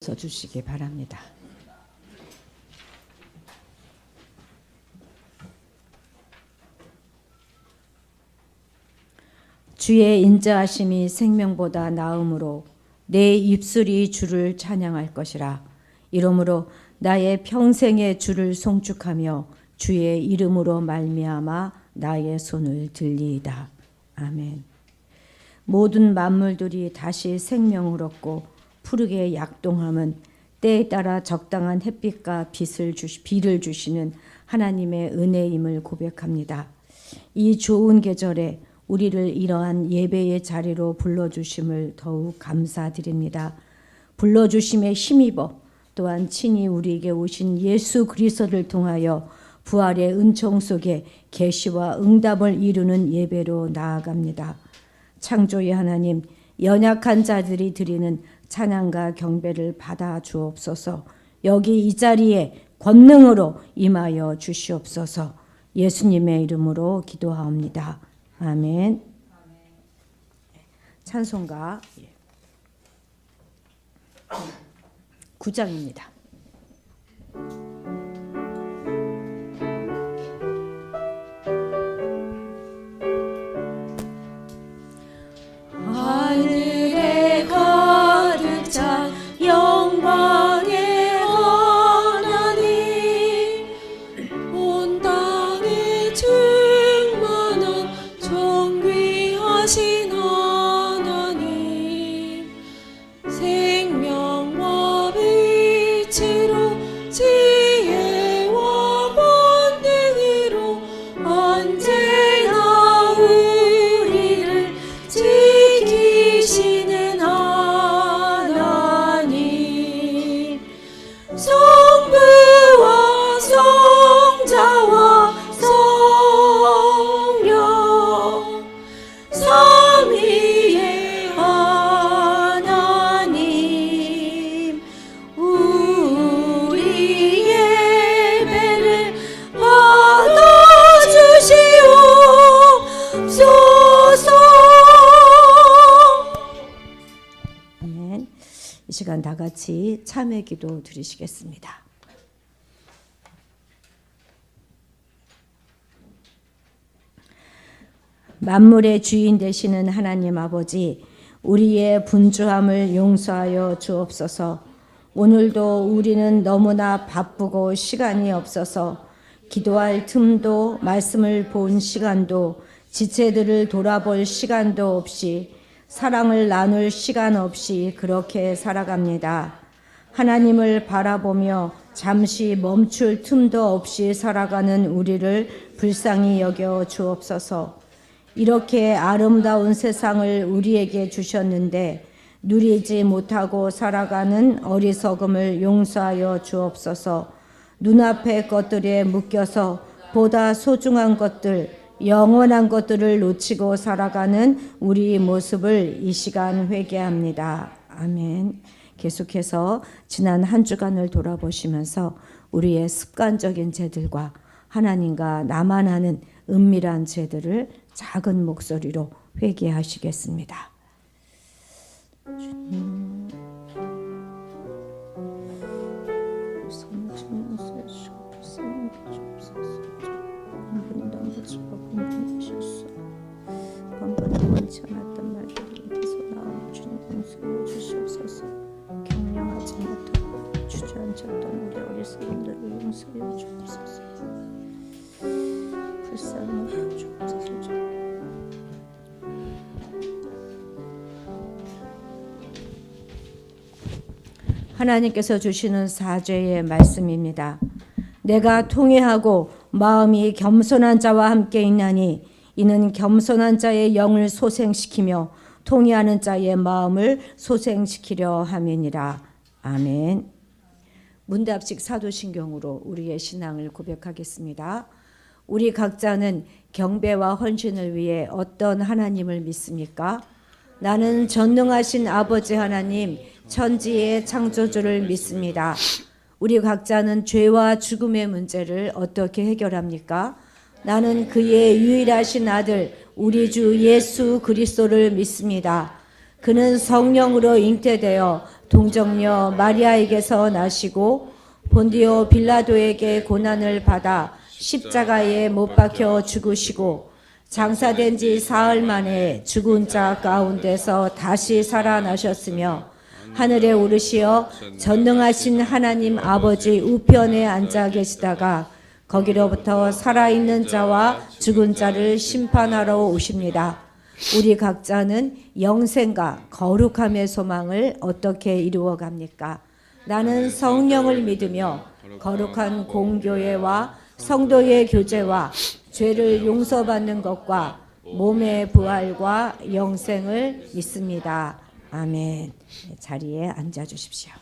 서주시기 바랍니다. 주의 인자하심이 생명보다 나음으로 내 입술이 주를 찬양할 것이라. 이러므로 나의 평생의 주를 송축하며 주의 이름으로 말미암아 나의 손을 들리이다. 아멘. 모든 만물들이 다시 생명을 얻고 푸르게 약동함은 때에 따라 적당한 햇빛과 비를 주시는 하나님의 은혜임을 고백합니다. 이 좋은 계절에 우리를 이러한 예배의 자리로 불러주심을 더욱 감사드립니다. 불러주심에 힘입어 또한 친히 우리에게 오신 예수 그리스도를 통하여 부활의 은총 속에 계시와 응답을 이루는 예배로 나아갑니다. 창조의 하나님, 연약한 자들이 드리는 찬양과 경배를 받아 주옵소서. 여기 이 자리에 권능으로 임하여 주시옵소서. 예수님의 이름으로 기도하옵니다. 아멘. 찬송가 9장입니다. 하늘에 가득 찬 영광의 하나님, 온 땅에 충만한 존귀하신 하나님, 생명과 빛으로 지혜와 권능으로 언제나 우리를 지키시는 하나님, 성부와 성자와 성령 삼위의 하나님, 우리 예배를 받아주시옵소서. 아멘. 이 시간 다 같이 참회 기도 드리시겠습니다. 만물의 주인 되시는 하나님 아버지, 우리의 분주함을 용서하여 주옵소서. 오늘도 우리는 너무나 바쁘고 시간이 없어서 기도할 틈도 말씀을 본 시간도 지체들을 돌아볼 시간도 없이 사랑을 나눌 시간 없이 그렇게 살아갑니다. 하나님을 바라보며 잠시 멈출 틈도 없이 살아가는 우리를 불쌍히 여겨 주옵소서. 이렇게 아름다운 세상을 우리에게 주셨는데 누리지 못하고 살아가는 어리석음을 용서하여 주옵소서. 눈앞의 것들에 묶여서 보다 소중한 것들, 영원한 것들을 놓치고 살아가는 우리 모습을 이 시간 회개합니다. 아멘. 계속해서 지난 한 주간을 돌아보시면서 우리의 습관적인 죄들과 하나님과 나만 아는 은밀한 죄들을 작은 목소리로 회개하시겠습니다. 주님, 성령 용서하시고 불쌍히 주옵소서. 번번이 넘어지고 번번이 실수, 번번이 원치 않았던 말들이 입에서 나오니 주님 용서해 주시옵소서. 경량하지 못하고 주저앉았던 우리 어리석음들을 용서해 주옵소서. 불쌍히 여겨 주옵소서. 하나님께서 주시는 사죄의 말씀입니다. 내가 통회하고 마음이 겸손한 자와 함께 있나니 이는 겸손한 자의 영을 소생시키며 통회하는 자의 마음을 소생시키려 함이니라. 아멘. 문답식 사도신경으로 우리의 신앙을 고백하겠습니다. 우리 각자는 경배와 헌신을 위해 어떤 하나님을 믿습니까? 나는 전능하신 아버지 하나님, 천지의 창조주를 믿습니다. 우리 각자는 죄와 죽음의 문제를 어떻게 해결합니까? 나는 그의 유일하신 아들 우리 주 예수 그리스도를 믿습니다. 그는 성령으로 잉태되어 동정녀 마리아에게서 나시고 본디오 빌라도에게 고난을 받아 십자가에 못 박혀 죽으시고 장사된 지 사흘 만에 죽은 자 가운데서 다시 살아나셨으며 하늘에 오르시어 전능하신 하나님 아버지 우편에 앉아 계시다가 거기로부터 살아있는 자와 죽은 자를 심판하러 오십니다. 우리 각자는 영생과 거룩함의 소망을 어떻게 이루어갑니까? 나는 성령을 믿으며 거룩한 공교회와 성도의 교제와 죄를 용서받는 것과 몸의 부활과 영생을 믿습니다. 아멘. 자리에 앉아 주십시오.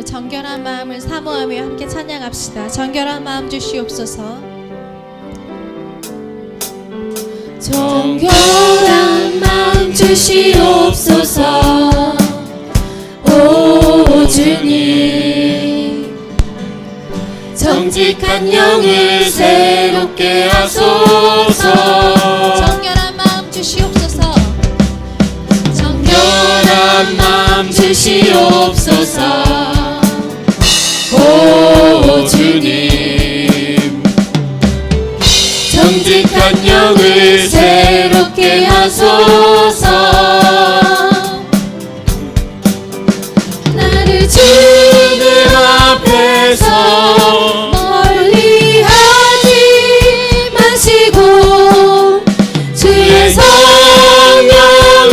정결한 마음을 사모하며 함께 찬양합시다. 정결한 마음 주시옵소서. 정결한 마음 주시옵소서. 오 주님, 정직한 영을 새롭게 하소서. 정결한 마음 주시옵소서. 정결한 마음 주시옵소서. 오 주님, 정직한 영을 새롭게 하소서. 나를 주님 앞에서 멀리 하지 마시고 주의 성령을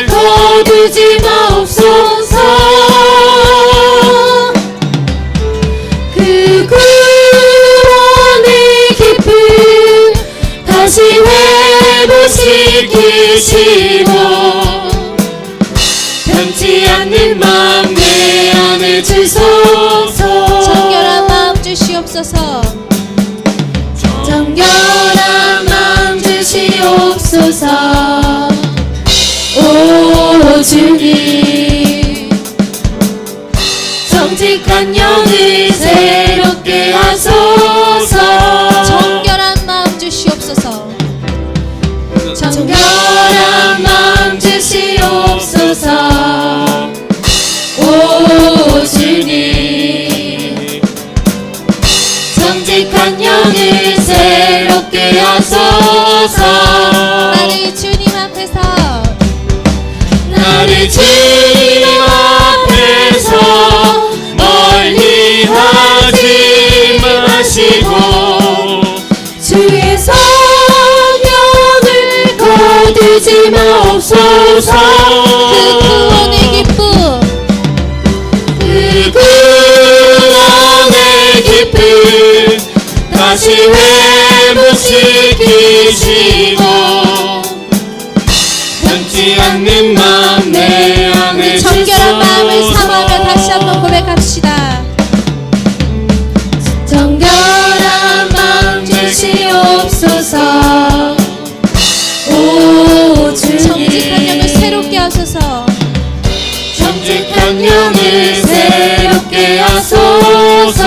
거두지 마옵소서. 그 구원의 기쁨 다시 회복시키시고 변치 않는 마음 내 안에 주소서. 정결한 마음 주시옵소서. 정결한 마음 주시옵소서. 오 주님, 정직한 영을 새롭게 하소서. 정결한 마음 주시옵소서. 정결한 마음 주시옵소서. 오 주님, 정직한 영을 새롭게 하소서. 나를 주님 앞에서 나를 주님 앞에서 멀리 하지 마시고 주의 성령을 거두지 마옵소서. 그 구원의 기쁨 그 구원의 기쁨 다시 회복시키시고 변치 않는 마음 내 안에 정결한 마음을 주소서. 사모하며 다시 한번 고백합시다. 정결한 마음 주시옵소서. 오 정직한 영을 주님, 새롭게 하소서. 정직한 영을 새롭게 하소서.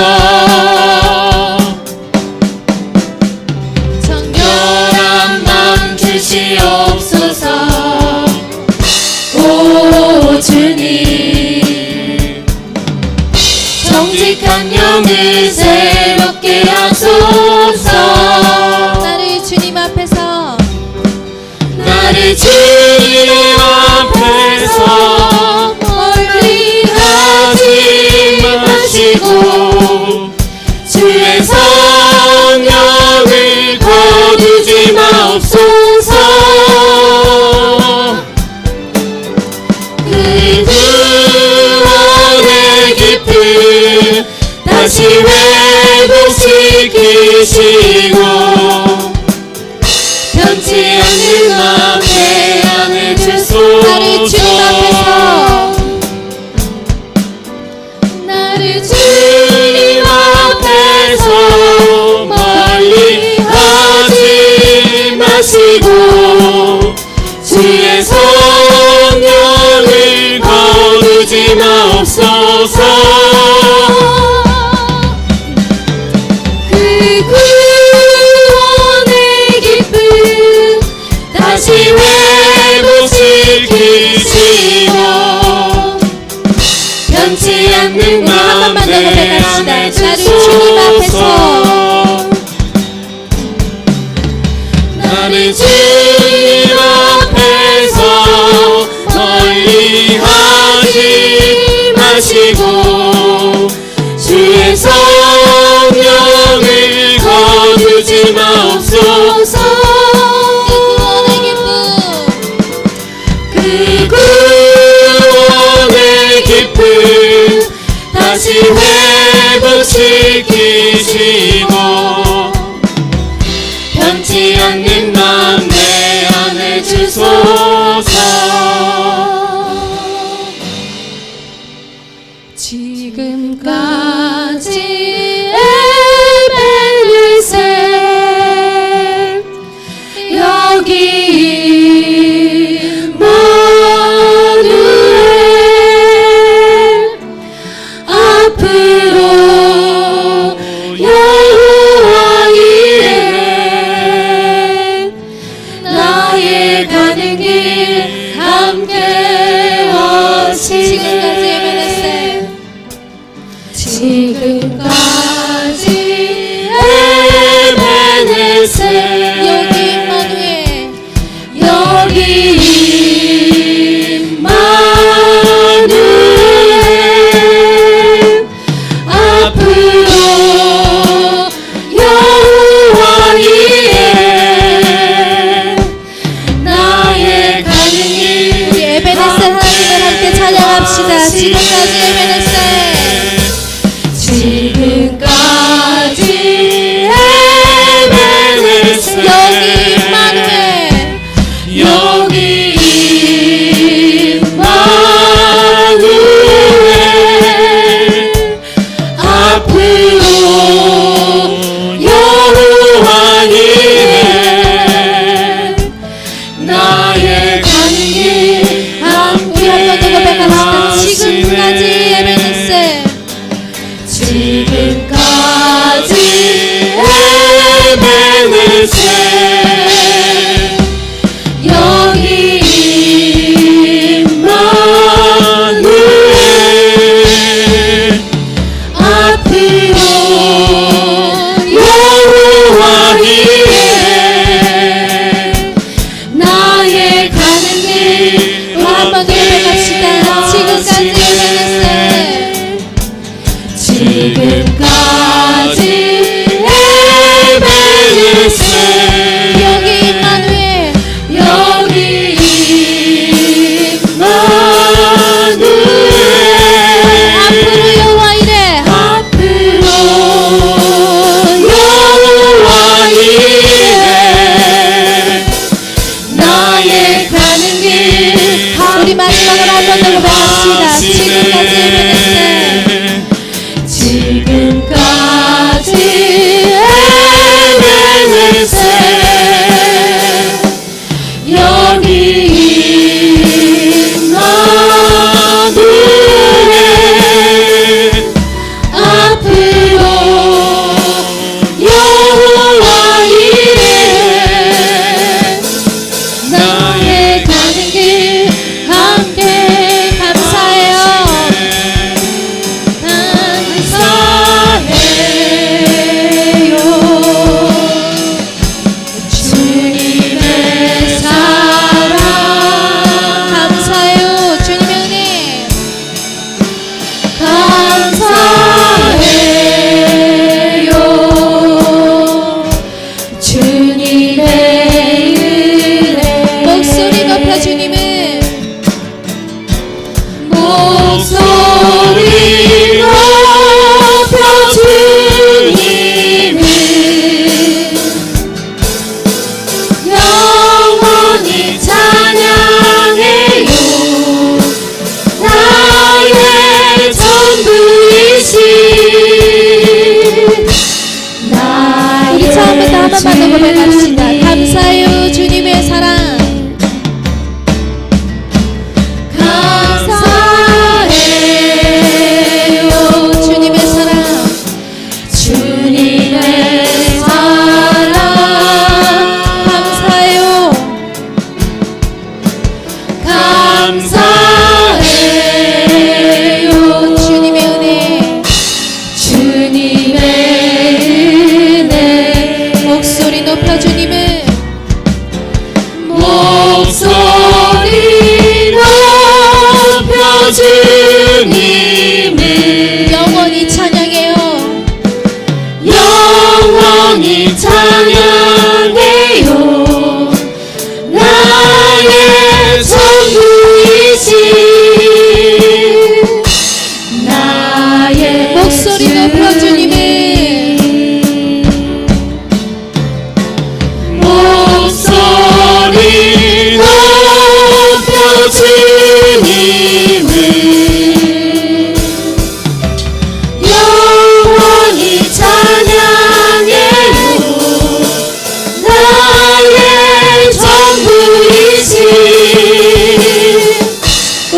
정결한 마음 주시옵소서. 오 주님, 정직한 영을 새롭게 하소서. 나를 주님 앞에서 나를 주님 앞에서 멀리 하지 마시고 주의 성령을 거두지 마옵소서. 그 구원의 기쁨 다시 회복시키시고 변치 않는 마음 내 안에 주소서. 나를 주님 앞에서 나를 주님 앞에서 멀리 하지 마시고 주의 주소서. 그 구원의 기쁨 다시 회복시키시고 변치 않는 우리 한 번만 더 고백합시다. 나를 주님 앞에서 나를 주님 앞에서 멀리 하지 마시고 주의 성령을 거두지 마옵소서. 그 구원의 기쁨 다시 회복시키시고 변치 않는 마음 내 안에 주소서. 지금까지 에베네셀 여기 임마누엘 앞으로 여호와 이레 나의 가는 길 함께 지금까지 하시네. 에베네셀 지금까지 에베네셀 여기 임마누엘 여기 임마누엘 앞으로 여호와 이레 나의 가는 길 우리 에베네셀 하나님을 함께 찬양합시다. 지금까지 에베네셀 지금까지 에베네셀 여기 임마누엘 여기 임마누엘 앞으로 여호와 이레 나의 가는 길 함께 우리 한 번 더 고백합시다. 지금까지 에베네셀 지금까지 에베네셀 여기 임마누엘 앞으로 여호와 이레 나의 가는 길 한 번 더 고백합시다. 지금까지 에베네셀 지금까지 에베네셀 여기 임마누엘 여기 임마누엘 앞으로 여호와 이레 앞으로 여호와 이레 나의 가는 길 우리 마지막으로 한 번 더 고백합시다. 지금까지 에베네셀 지금까지 에베네셀 여기 임마누엘 앞으로 여호와 이레 나의 가는 길 함께 감사해요.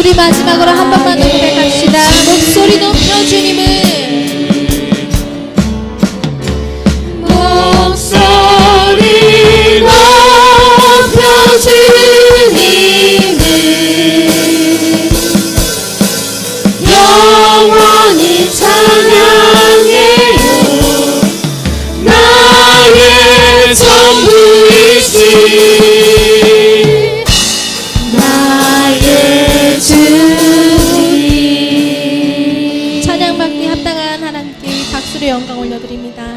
우리 마지막으로 한 번만 고백합시다. 목소리 높여 주님을. 목소리 높여 주님을 영원히 찬양해요. 나의 전부이신 나의 주님. 찬양받기 합당한 하나님께 박수로 영광 올려드립니다.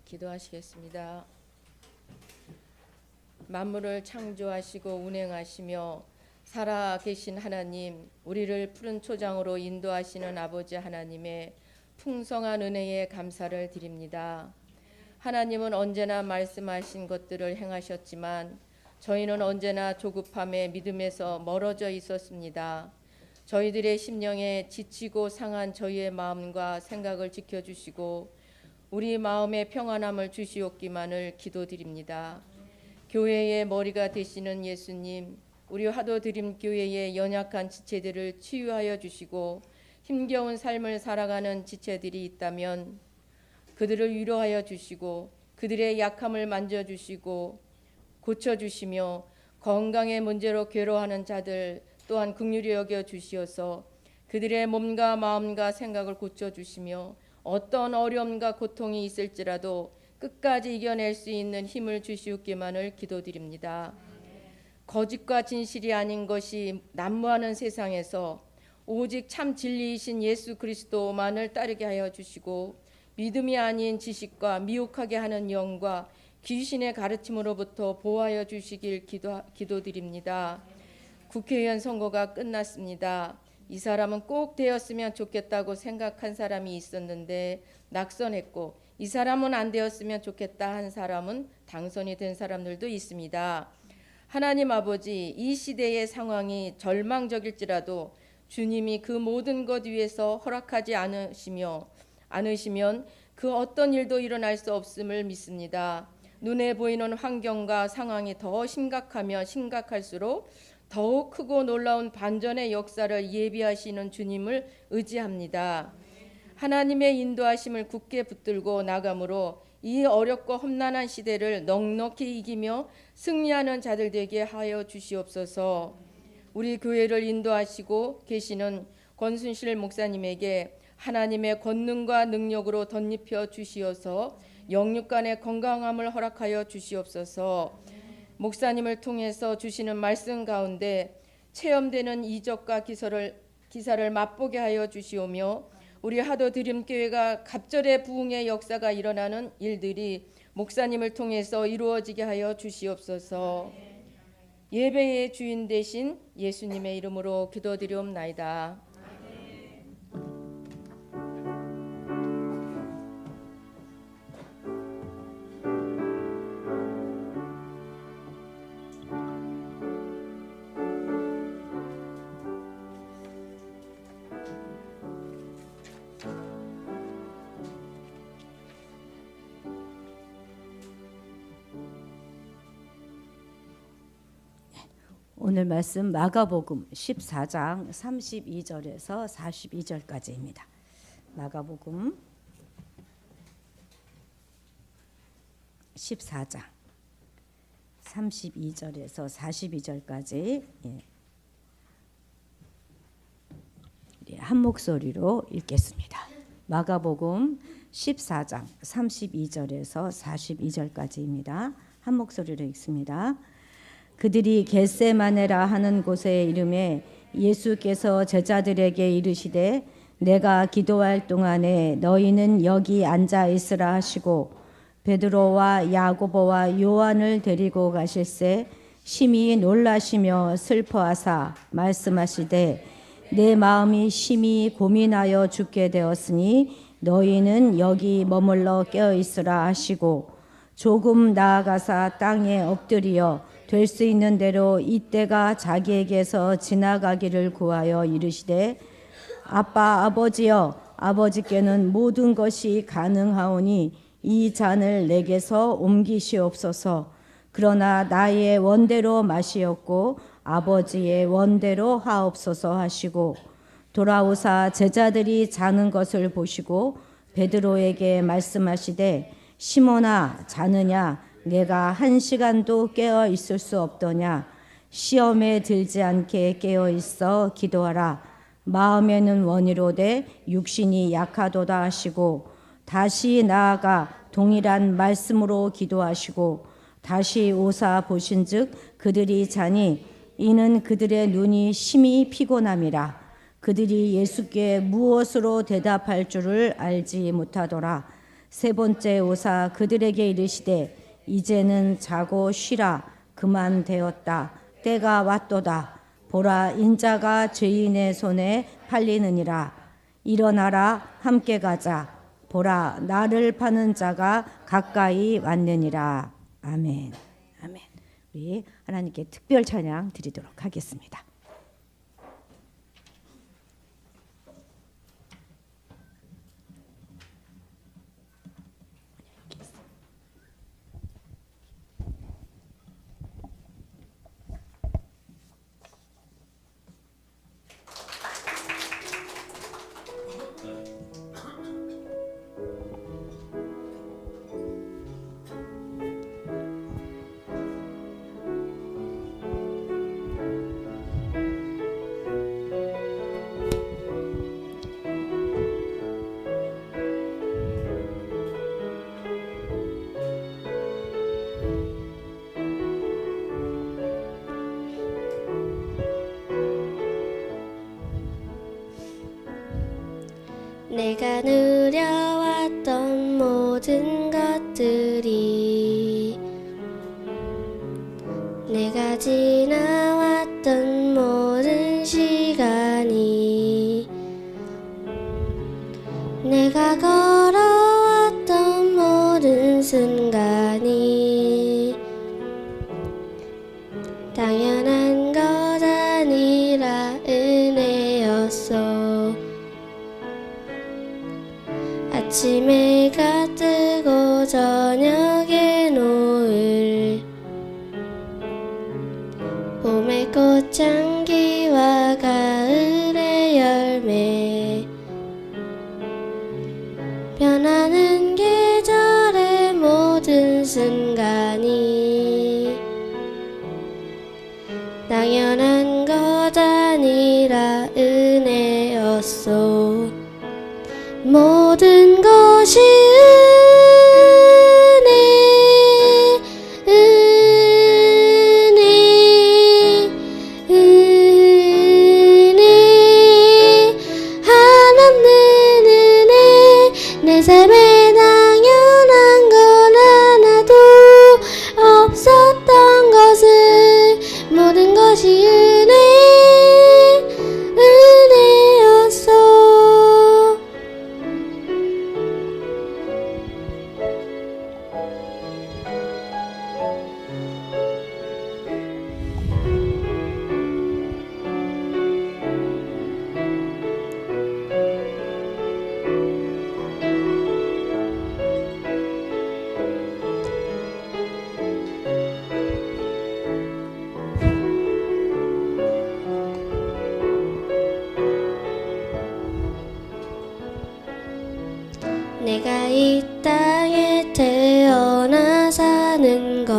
기도하시겠습니다. 만물을 창조하시고 운행하시며 살아계신 하나님, 우리를 푸른 초장으로 인도하시는 아버지 하나님의 풍성한 은혜에 감사를 드립니다. 하나님은 언제나 말씀하신 것들을 행하셨지만 저희는 언제나 조급함에 믿음에서 멀어져 있었습니다. 저희들의 심령에 지치고 상한 저희의 마음과 생각을 지켜주시고 우리 마음의 평안함을 주시옵기만을 기도드립니다. 교회의 머리가 되시는 예수님, 우리 화도드림교회의 연약한 지체들을 치유하여 주시고 힘겨운 삶을 살아가는 지체들이 있다면 그들을 위로하여 주시고 그들의 약함을 만져주시고 고쳐주시며 건강의 문제로 괴로워하는 자들 또한 긍휼히 여겨 주시어서 그들의 몸과 마음과 생각을 고쳐주시며 어떤 어려움과 고통이 있을지라도 끝까지 이겨낼 수 있는 힘을 주시옵기만을 기도드립니다. 거짓과 진실이 아닌 것이 난무하는 세상에서 오직 참 진리이신 예수 그리스도만을 따르게 하여 주시고 믿음이 아닌 지식과 미혹하게 하는 영과 귀신의 가르침으로부터 보호하여 주시길 기도드립니다. 국회의원 선거가 끝났습니다. 이 사람은 꼭 되었으면 좋겠다고 생각한 사람이 있었는데 낙선했고, 이 사람은 안 되었으면 좋겠다 한 사람은 당선이 된 사람들도 있습니다. 하나님 아버지, 이 시대의 상황이 절망적일지라도 주님이 그 모든 것 위에서 허락하지 않으시면 그 어떤 일도 일어날 수 없음을 믿습니다. 눈에 보이는 환경과 상황이 더 심각하면 심각할수록 더욱 크고 놀라운 반전의 역사를 예비하시는 주님을 의지합니다. 하나님의 인도하심을 굳게 붙들고 나감으로 이 어렵고 험난한 시대를 넉넉히 이기며 승리하는 자들 되게 하여 주시옵소서. 우리 교회를 인도하시고 계시는 권순실 목사님에게 하나님의 권능과 능력으로 덧입혀 주시어서 영육간의 건강함을 허락하여 주시옵소서. 목사님을 통해서 주시는 말씀 가운데 체험되는 이적과 기사를 맛보게 하여 주시오며 우리 하도드림교회가 갑절의 부흥의 역사가 일어나는 일들이 목사님을 통해서 이루어지게 하여 주시옵소서. 예배의 주인 되신 예수님의 이름으로 기도드리옵나이다. 오늘 말씀 마가복음 14장 32절에서 42절까지입니다. 마가복음 14장 32절에서 42절까지 한 목소리로 읽겠습니다. 마가복음 14장 32절에서 42절까지입니다. 한 목소리로 읽습니다. 그들이 겟세마네라 하는 곳에 이름에 예수께서 제자들에게 이르시되 내가 기도할 동안에 너희는 여기 앉아 있으라 하시고 베드로와 야고보와 요한을 데리고 가실새 심히 놀라시며 슬퍼하사 말씀하시되 내 마음이 심히 고민하여 죽게 되었으니 너희는 여기 머물러 깨어 있으라 하시고 조금 나아가사 땅에 엎드리어 될 수 있는 대로 이때가 자기에게서 지나가기를 구하여 이르시되 아빠 아버지여 아버지께는 모든 것이 가능하오니 이 잔을 내게서 옮기시옵소서. 그러나 나의 원대로 마시옵고 아버지의 원대로 하옵소서 하시고 돌아오사 제자들이 자는 것을 보시고 베드로에게 말씀하시되 시몬아 자느냐 내가 1시간도 깨어 있을 수 없더냐 시험에 들지 않게 깨어 있어 기도하라. 마음에는 원이로되 육신이 약하도다 하시고 다시 나아가 동일한 말씀으로 기도하시고 다시 오사 보신즉 그들이 자니 이는 그들의 눈이 심히 피곤함이라. 그들이 예수께 무엇으로 대답할 줄을 알지 못하더라. 세 번째 오사 그들에게 이르시되 이제는 자고 쉬라. 그만 되었다. 때가 왔도다. 보라 인자가 죄인의 손에 팔리느니라. 일어나라 함께 가자. 보라 나를 파는 자가 가까이 왔느니라. 아멘. 아멘. 우리 하나님께 특별 찬양 드리도록 하겠습니다. 내가 누려왔던 모든 것들이 내가 지나왔던 모든 시간이 내가 걸어왔던 모든 순간이 당연한 것 아니라 은혜였어. 아침에 해가 뜨고 저녁에 노을 봄의 꽃향기와 가을의 열매 변하는 계절의 모든 순간이 당연한 것 아니라 은혜였소. 모든 것이 은혜 한없는 은혜 내 삶에 당연한 건 하나도 없었던 것을 모든 것이 은혜였어. 내가 이 땅에 태어나 사는 것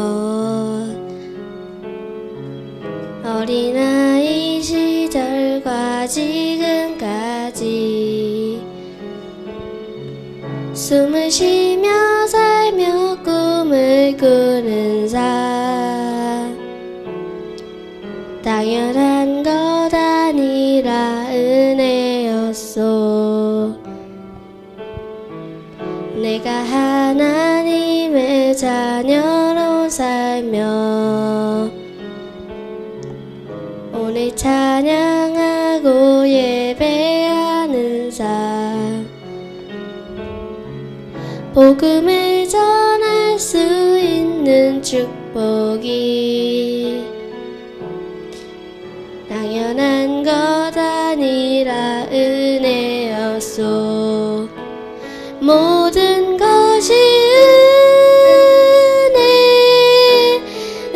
어린아이 시절과 지금까지 숨을 쉬며 살며 꿈을 꾸는 삶 당연한 것 아니라 은혜였소. 내가 하나님의 자녀로 살며 오늘 찬양하고 예배하는 삶 복음을 전할 수 있는 축복 축복이 당연한 것 아니라 은혜였소. 모든 것이 은혜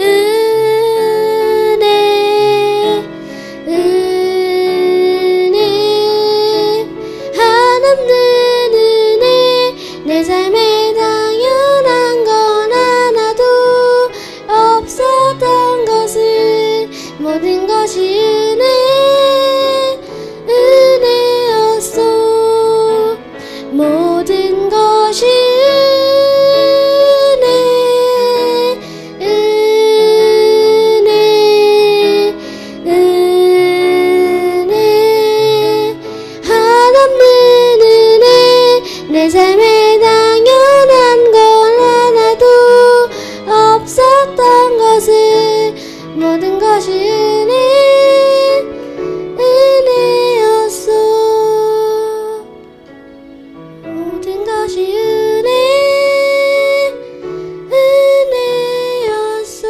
한없는 은혜. 내 삶에 당연한 건 하나도 없었던 것을 모든 것이 은혜였소. 모든 것이 은혜 한없는 은혜. 내 삶에 당연한 건 하나도 없었던 것을 모든 것이 은혜였소. 모든 것이 은혜였소.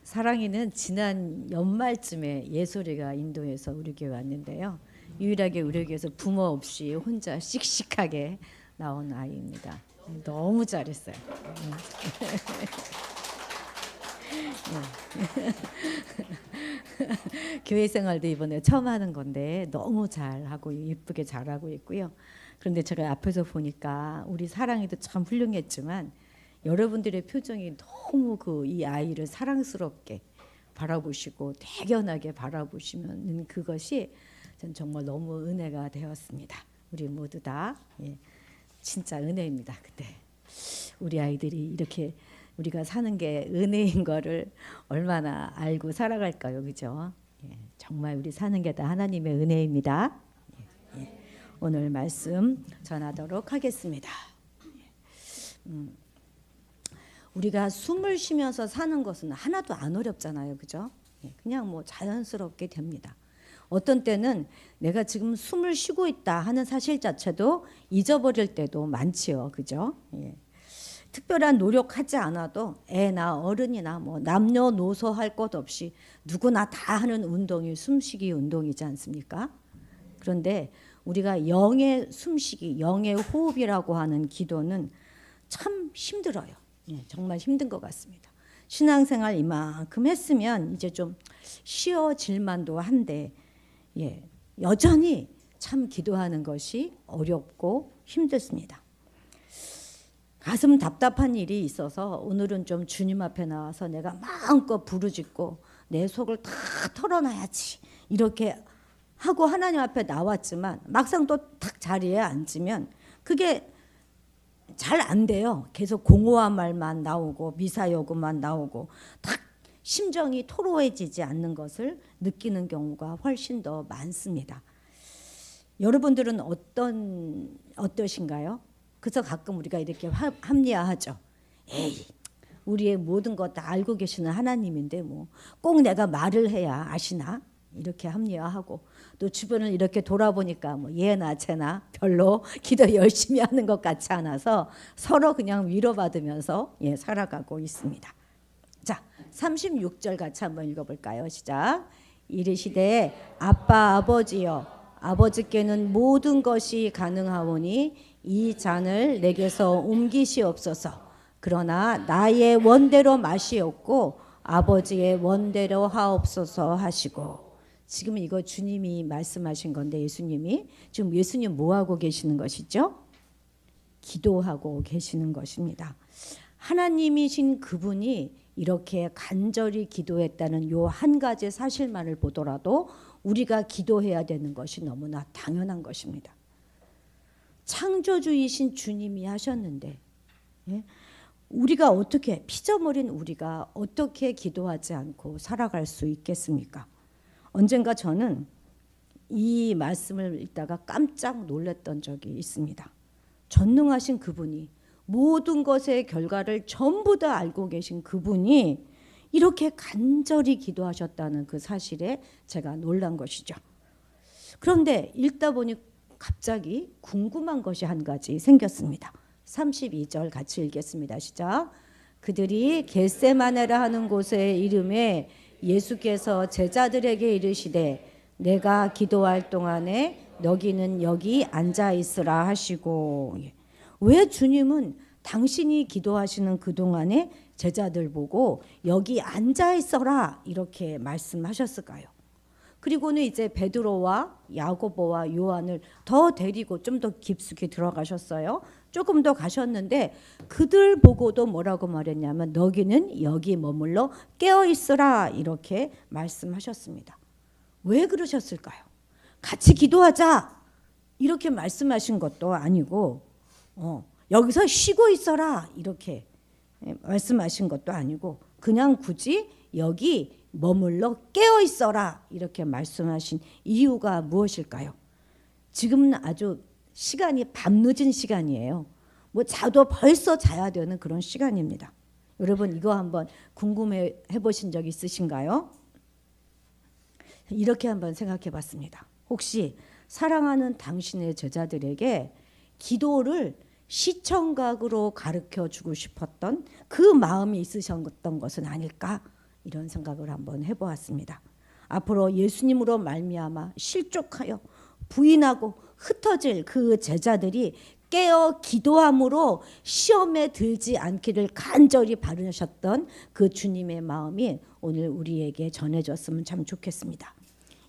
사랑이는 지난 연말쯤에 예솔이가 인도에서 우리 교회 왔는데요. 유일하게 우리 교회에서 부모 없이 혼자 씩씩하게 나온 아이입니다. 너무 잘했어요. 교회 생활도 이번에 처음 하는 건데 너무 잘하고 예쁘게 잘하고 있고요. 그런데 제가 앞에서 보니까 우리 사랑이도 참 훌륭했지만 여러분들의 표정이 너무 이 아이를 사랑스럽게 바라보시고 대견하게 바라보시면 그것이 전 정말 너무 은혜가 되었습니다. 우리 모두 다 진짜 은혜입니다. 근데 우리 아이들이 이렇게 우리가 사는 게 은혜인 거를 얼마나 알고 살아갈까요, 그죠? 정말 우리 사는 게 다 하나님의 은혜입니다. 오늘 말씀 전하도록 하겠습니다. 우리가 숨을 쉬면서 사는 것은 하나도 안 어렵잖아요, 그죠? 그냥 뭐 자연스럽게 됩니다. 어떤 때는 내가 지금 숨을 쉬고 있다 하는 사실 자체도 잊어버릴 때도 많지요, 그죠? 특별한 노력하지 않아도 애나 어른이나 뭐 남녀노소 할 것 없이 누구나 다 하는 운동이 숨쉬기 운동이지 않습니까? 그런데 우리가 영의 숨쉬기, 영의 호흡이라고 하는 기도는 참 힘들어요. 정말 힘든 것 같습니다. 신앙생활 이만큼 했으면 이제 좀 쉬어질 만도 한데 여전히 참 기도하는 것이 어렵고 힘들습니다. 가슴 답답한 일이 있어서 오늘은 좀 주님 앞에 나와서 내가 마음껏 부르짖고 내 속을 다 털어놔야지 이렇게 하고 하나님 앞에 나왔지만 막상 또 딱 자리에 앉으면 그게 잘 안 돼요. 계속 공허한 말만 나오고 미사여구만 나오고 딱 심정이 토로해지지 않는 것을 느끼는 경우가 훨씬 더 많습니다. 여러분들은 어떠신가요? 그래서 가끔 우리가 이렇게 합리화하죠. 에이, 우리의 모든 것 다 알고 계시는 하나님인데 뭐 꼭 내가 말을 해야 아시나? 이렇게 합리화하고 또 주변을 이렇게 돌아보니까 뭐 얘나 쟤나 별로 기도 열심히 하는 것 같지 않아서 서로 그냥 위로받으면서 살아가고 있습니다. 자, 36절 같이 한번 읽어볼까요? 시작. 이르시되 아빠 아버지여 아버지께는 모든 것이 가능하오니 이 잔을 내게서 옮기시옵소서. 그러나 나의 원대로 마시옵고 아버지의 원대로 하옵소서 하시고. 지금 이거 주님이 말씀하신 건데 예수님이 지금 예수님 뭐 하고 계시는 것이죠? 기도하고 계시는 것입니다. 하나님이신 그분이 이렇게 간절히 기도했다는 요 한 가지 사실만을 보더라도 우리가 기도해야 되는 것이 너무나 당연한 것입니다. 창조주이신 주님이 하셨는데 우리가 어떻게 피조물인 우리가 어떻게 기도하지 않고 살아갈 수 있겠습니까? 언젠가 저는 이 말씀을 읽다가 깜짝 놀랐던 적이 있습니다. 전능하신 그분이 모든 것의 결과를 전부 다 알고 계신 그분이 이렇게 간절히 기도하셨다는 그 사실에 제가 놀란 것이죠. 그런데 읽다 보니 갑자기 궁금한 것이 한 가지 생겼습니다. 32절 같이 읽겠습니다. 시작. 그들이 겟세마네라 하는 곳에 이름에 예수께서 제자들에게 이르시되 내가 기도할 동안에 너희는 여기 앉아 있으라 하시고. 왜 주님은 당신이 기도하시는 그 동안에 제자들 보고 여기 앉아 있어라 이렇게 말씀하셨을까요? 그리고는 이제 베드로와 야고보와 요한을 더 데리고 좀 더 깊숙이 들어가셨어요. 조금 더 가셨는데 그들 보고도 뭐라고 말했냐면 너희는 여기 머물러 깨어 있으라 이렇게 말씀하셨습니다. 왜 그러셨을까요? 같이 기도하자 이렇게 말씀하신 것도 아니고 여기서 쉬고 있어라 이렇게 말씀하신 것도 아니고 그냥 굳이 여기 머물러 깨어 있어라 이렇게 말씀하신 이유가 무엇일까요? 지금은 아주 시간이 밤늦은 시간이에요. 뭐 자도 벌써 자야 되는 그런 시간입니다. 여러분 이거 한번 궁금해 보신 적 있으신가요? 이렇게 한번 생각해 봤습니다. 혹시 사랑하는 당신의 제자들에게 기도를 시청각으로 가르쳐 주고 싶었던 그 마음이 있으셨던 것은 아닐까? 이런 생각을 한번 해보았습니다. 앞으로 예수님으로 말미암아 실족하여 부인하고 흩어질 그 제자들이 깨어 기도함으로 시험에 들지 않기를 간절히 바라셨던 그 주님의 마음이 오늘 우리에게 전해졌으면 참 좋겠습니다.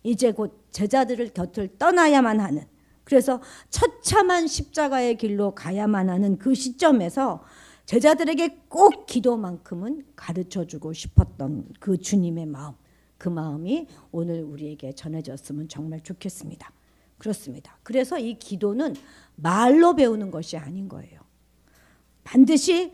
이제 곧 제자들을 곁을 떠나야만 하는, 그래서 처참한 십자가의 길로 가야만 하는 그 시점에서 제자들에게 꼭 기도만큼은 가르쳐주고 싶었던 그 주님의 마음, 그 마음이 오늘 우리에게 전해졌으면 정말 좋겠습니다. 그렇습니다. 그래서 이 기도는 말로 배우는 것이 아닌 거예요. 반드시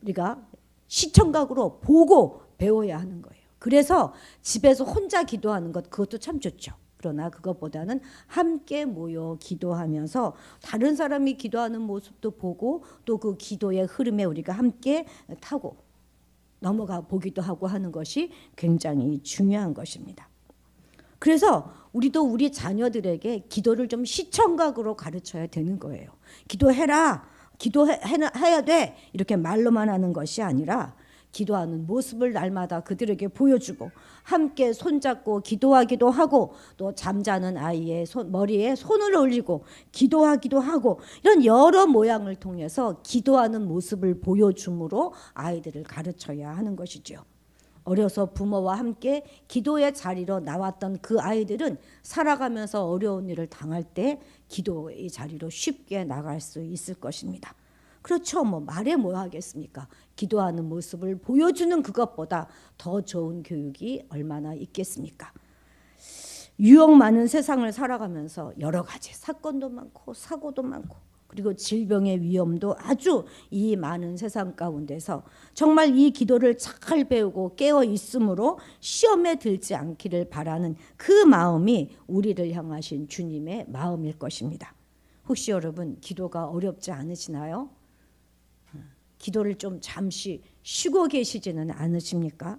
우리가 시청각으로 보고 배워야 하는 거예요. 그래서 집에서 혼자 기도하는 것 그것도 참 좋죠. 그러나 그것보다는 함께 모여 기도하면서 다른 사람이 기도하는 모습도 보고 또 그 기도의 흐름에 우리가 함께 타고 넘어가 보기도 하고 하는 것이 굉장히 중요한 것입니다. 그래서 우리도 우리 자녀들에게 기도를 좀 시청각으로 가르쳐야 되는 거예요. 기도해라, 기도해야 돼 이렇게 말로만 하는 것이 아니라 기도하는 모습을 날마다 그들에게 보여주고 함께 손잡고 기도하기도 하고 또 잠자는 아이의 머리에 손을 올리고 기도하기도 하고 이런 여러 모양을 통해서 기도하는 모습을 보여줌으로 아이들을 가르쳐야 하는 것이죠. 어려서 부모와 함께 기도의 자리로 나왔던 그 아이들은 살아가면서 어려운 일을 당할 때 기도의 자리로 쉽게 나갈 수 있을 것입니다. 그렇죠. 뭐 말해 뭐 하겠습니까? 기도하는 모습을 보여주는 그것보다 더 좋은 교육이 얼마나 있겠습니까? 유혹 많은 세상을 살아가면서 여러 가지 사건도 많고 사고도 많고 그리고 질병의 위험도 아주 이 많은 세상 가운데서 정말 이 기도를 잘 배우고 깨어 있으므로 시험에 들지 않기를 바라는 그 마음이 우리를 향하신 주님의 마음일 것입니다. 혹시 여러분 기도가 어렵지 않으시나요? 기도를 좀 잠시 쉬고 계시지는 않으십니까?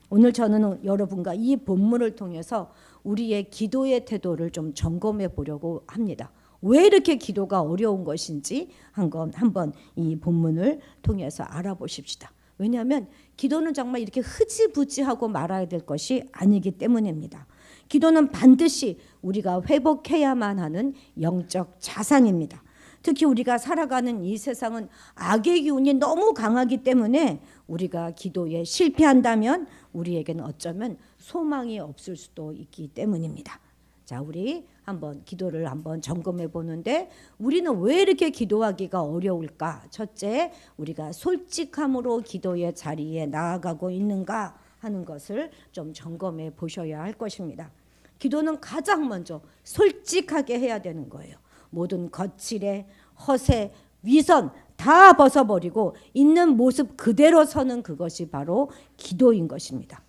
오늘 저는 여러분과 이 본문을 통해서 우리의 기도의 태도를 좀 점검해 보려고 합니다. 왜 이렇게 기도가 어려운 것인지 한번 이 본문을 통해서 알아보십시다. 왜냐하면 기도는 정말 이렇게 흐지부지하고 말아야 될 것이 아니기 때문입니다. 기도는 반드시 우리가 회복해야만 하는 영적 자산입니다. 특히 우리가 살아가는 이 세상은 악의 기운이 너무 강하기 때문에 우리가 기도에 실패한다면 우리에게는 어쩌면 소망이 없을 수도 있기 때문입니다. 자, 우리 한번 기도를 한번 점검해 보는데 우리는 왜 이렇게 기도하기가 어려울까? 첫째, 우리가 솔직함으로 기도의 자리에 나아가고 있는가 하는 것을 좀 점검해 보셔야 할 것입니다. 기도는 가장 먼저 솔직하게 해야 되는 거예요. 모든 거칠에 허세, 위선 다 벗어버리고 있는 모습 그대로 서는 그것이 바로 기도인 것입니다.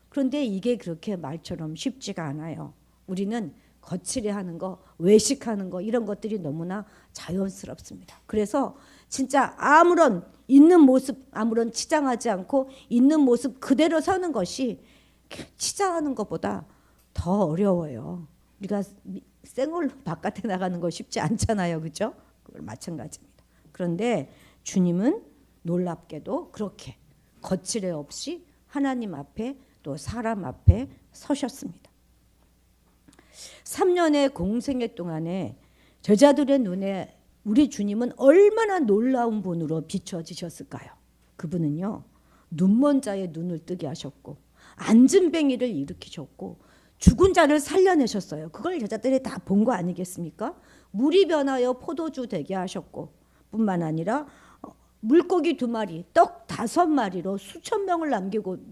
그런데 이게 그렇게 말처럼 쉽지가 않아요. 우리는 거칠해하는 거, 외식하는 거 이런 것들이 너무나 자연스럽습니다. 그래서 진짜 아무런 있는 모습 아무런 치장하지 않고 있는 모습 그대로 서는 것이 치장하는 것보다 더 어려워요. 우리가 생얼로 바깥에 나가는 거 쉽지 않잖아요. 그죠? 그걸 마찬가지입니다. 그런데 주님은 놀랍게도 그렇게 거칠애 없이 하나님 앞에 또 사람 앞에 서셨습니다. 3년의 공생애 동안에 제자들의 눈에 우리 주님은 얼마나 놀라운 분으로 비춰지셨을까요? 그분은요, 눈먼 자의 눈을 뜨게 하셨고 앉은 뱅이를 일으키셨고 죽은 자를 살려내셨어요. 그걸 제자들이 다 본 거 아니겠습니까? 물이 변하여 포도주 되게 하셨고 뿐만 아니라 물고기 2마리, 떡 5마리로 수천 명을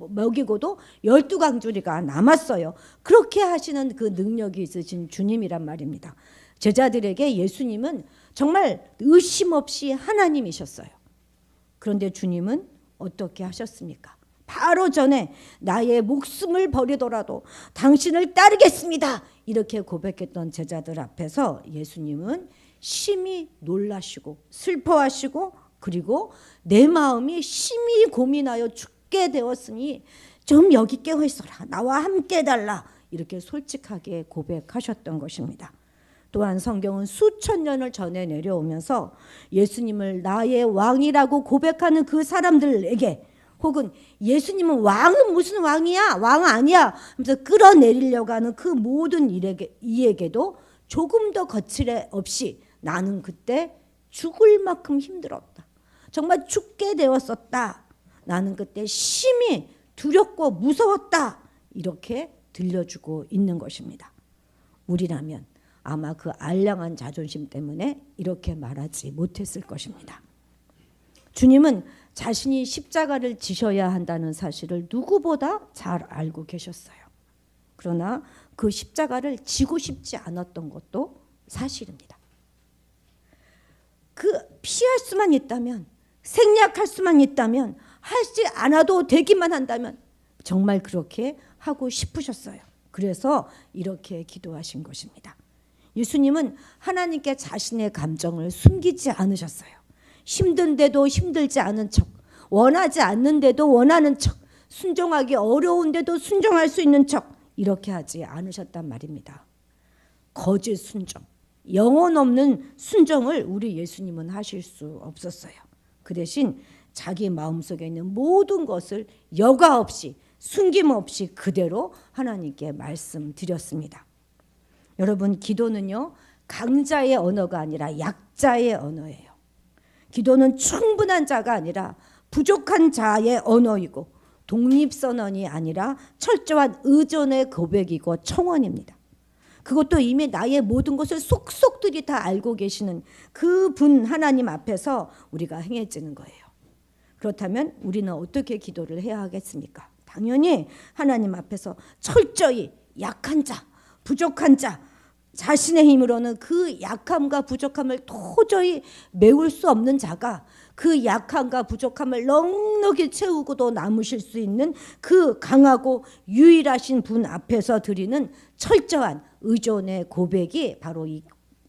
먹이고도 12강줄이가 남았어요. 그렇게 하시는 그 능력이 있으신 주님이란 말입니다. 제자들에게 예수님은 정말 의심 없이 하나님이셨어요. 그런데 주님은 어떻게 하셨습니까? 바로 전에 나의 목숨을 버리더라도 당신을 따르겠습니다. 이렇게 고백했던 제자들 앞에서 예수님은 심히 놀라시고 슬퍼하시고 그리고 내 마음이 심히 고민하여 죽게 되었으니 좀 여기 깨어 있어라. 나와 함께 달라. 이렇게 솔직하게 고백하셨던 것입니다. 또한 성경은 수천 년을 전에 내려오면서 예수님을 나의 왕이라고 고백하는 그 사람들에게 혹은 예수님은 왕은 무슨 왕이야? 왕 아니야? 하면서 끌어내리려고 하는 그 모든 이에게도 조금 더 거칠애 없이 나는 그때 죽을 만큼 힘들었다. 정말 죽게 되었었다. 나는 그때 심히 두렵고 무서웠다. 이렇게 들려주고 있는 것입니다. 우리라면 아마 그 알량한 자존심 때문에 이렇게 말하지 못했을 것입니다. 주님은 자신이 십자가를 지셔야 한다는 사실을 누구보다 잘 알고 계셨어요. 그러나 그 십자가를 지고 싶지 않았던 것도 사실입니다. 그 피할 수만 있다면, 생략할 수만 있다면, 하지 않아도 되기만 한다면 정말 그렇게 하고 싶으셨어요. 그래서 이렇게 기도하신 것입니다. 예수님은 하나님께 자신의 감정을 숨기지 않으셨어요. 힘든데도 힘들지 않은 척, 원하지 않는데도 원하는 척, 순종하기 어려운데도 순종할 수 있는 척 이렇게 하지 않으셨단 말입니다. 거짓 순종, 영혼 없는 순종을 우리 예수님은 하실 수 없었어요. 그 대신 자기 마음속에 있는 모든 것을 여과 없이 숨김없이 그대로 하나님께 말씀드렸습니다. 여러분, 기도는요, 강자의 언어가 아니라 약자의 언어예요. 기도는 충분한 자가 아니라 부족한 자의 언어이고 독립선언이 아니라 철저한 의존의 고백이고 청원입니다. 그것도 이미 나의 모든 것을 속속들이 다 알고 계시는 그분 하나님 앞에서 우리가 행해지는 거예요. 그렇다면 우리는 어떻게 기도를 해야 하겠습니까? 당연히 하나님 앞에서 철저히 약한 자, 부족한 자, 자신의 힘으로는 그 약함과 부족함을 도저히 메울 수 없는 자가 그 약함과 부족함을 넉넉히 채우고도 남으실 수 있는 그 강하고 유일하신 분 앞에서 드리는 철저한 의존의 고백이 바로 이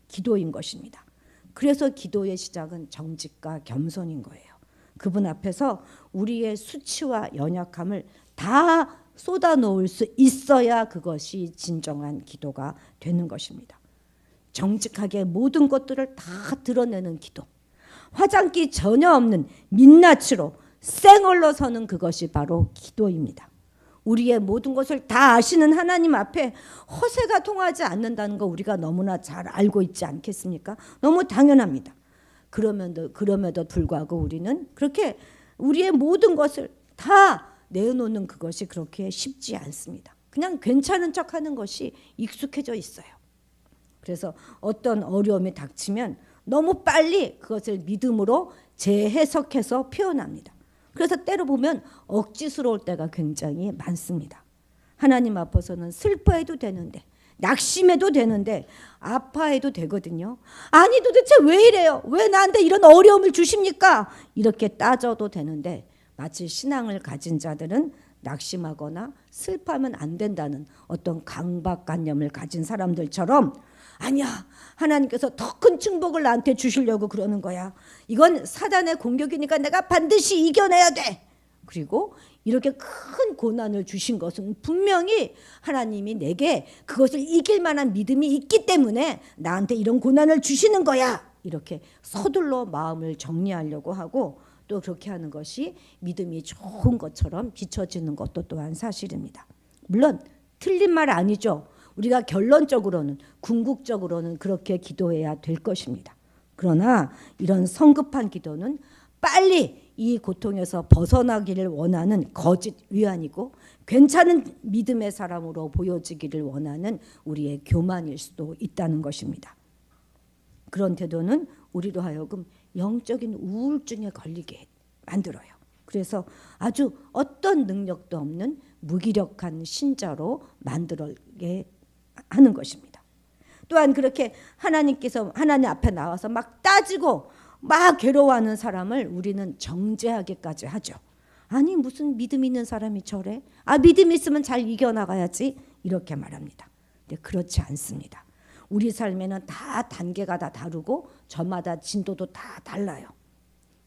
기도인 것입니다. 그래서 기도의 시작은 정직과 겸손인 거예요. 그분 앞에서 우리의 수치와 연약함을 다 쏟아놓을 수 있어야 그것이 진정한 기도가 되는 것입니다. 정직하게 모든 것들을 다 드러내는 기도, 화장기 전혀 없는 민낯으로 생얼로 서는 그것이 바로 기도입니다. 우리의 모든 것을 다 아시는 하나님 앞에 허세가 통하지 않는다는 거 우리가 너무나 잘 알고 있지 않겠습니까? 너무 당연합니다. 그럼에도 불구하고 우리는 그렇게 우리의 모든 것을 다 내놓는 그것이 그렇게 쉽지 않습니다. 그냥 괜찮은 척하는 것이 익숙해져 있어요. 그래서 어떤 어려움이 닥치면 너무 빨리 그것을 믿음으로 재해석해서 표현합니다. 그래서 때로 보면 억지스러울 때가 굉장히 많습니다. 하나님 앞에서는 슬퍼해도 되는데, 낙심해도 되는데, 아파해도 되거든요. 아니 도대체 왜 이래요? 왜 나한테 이런 어려움을 주십니까? 이렇게 따져도 되는데 마치 신앙을 가진 자들은 낙심하거나 슬퍼하면 안 된다는 어떤 강박관념을 가진 사람들처럼 아니야, 하나님께서 더 큰 축복을 나한테 주시려고 그러는 거야. 이건 사단의 공격이니까 내가 반드시 이겨내야 돼. 그리고 이렇게 큰 고난을 주신 것은 분명히 하나님이 내게 그것을 이길 만한 믿음이 있기 때문에 나한테 이런 고난을 주시는 거야. 이렇게 서둘러 마음을 정리하려고 하고 또 그렇게 하는 것이 믿음이 좋은 것처럼 비춰지는 것도 또한 사실입니다. 물론 틀린 말 아니죠. 우리가 결론적으로는 궁극적으로는 그렇게 기도해야 될 것입니다. 그러나 이런 성급한 기도는 빨리 이 고통에서 벗어나기를 원하는 거짓 위안이고 괜찮은 믿음의 사람으로 보여지기를 원하는 우리의 교만일 수도 있다는 것입니다. 그런 태도는 우리로 하여금 영적인 우울증에 걸리게 만들어요. 그래서 아주 어떤 능력도 없는 무기력한 신자로 만들게 하는 것입니다. 또한 그렇게 하나님께서 하나님 앞에 나와서 막 따지고 막 괴로워하는 사람을 우리는 정죄하기까지 하죠. 아니 무슨 믿음 있는 사람이 저래? 아 믿음 있으면 잘 이겨나가야지 이렇게 말합니다. 근데 그렇지 않습니다. 우리 삶에는 다 단계가 다 다르고 저마다 진도도 다 달라요.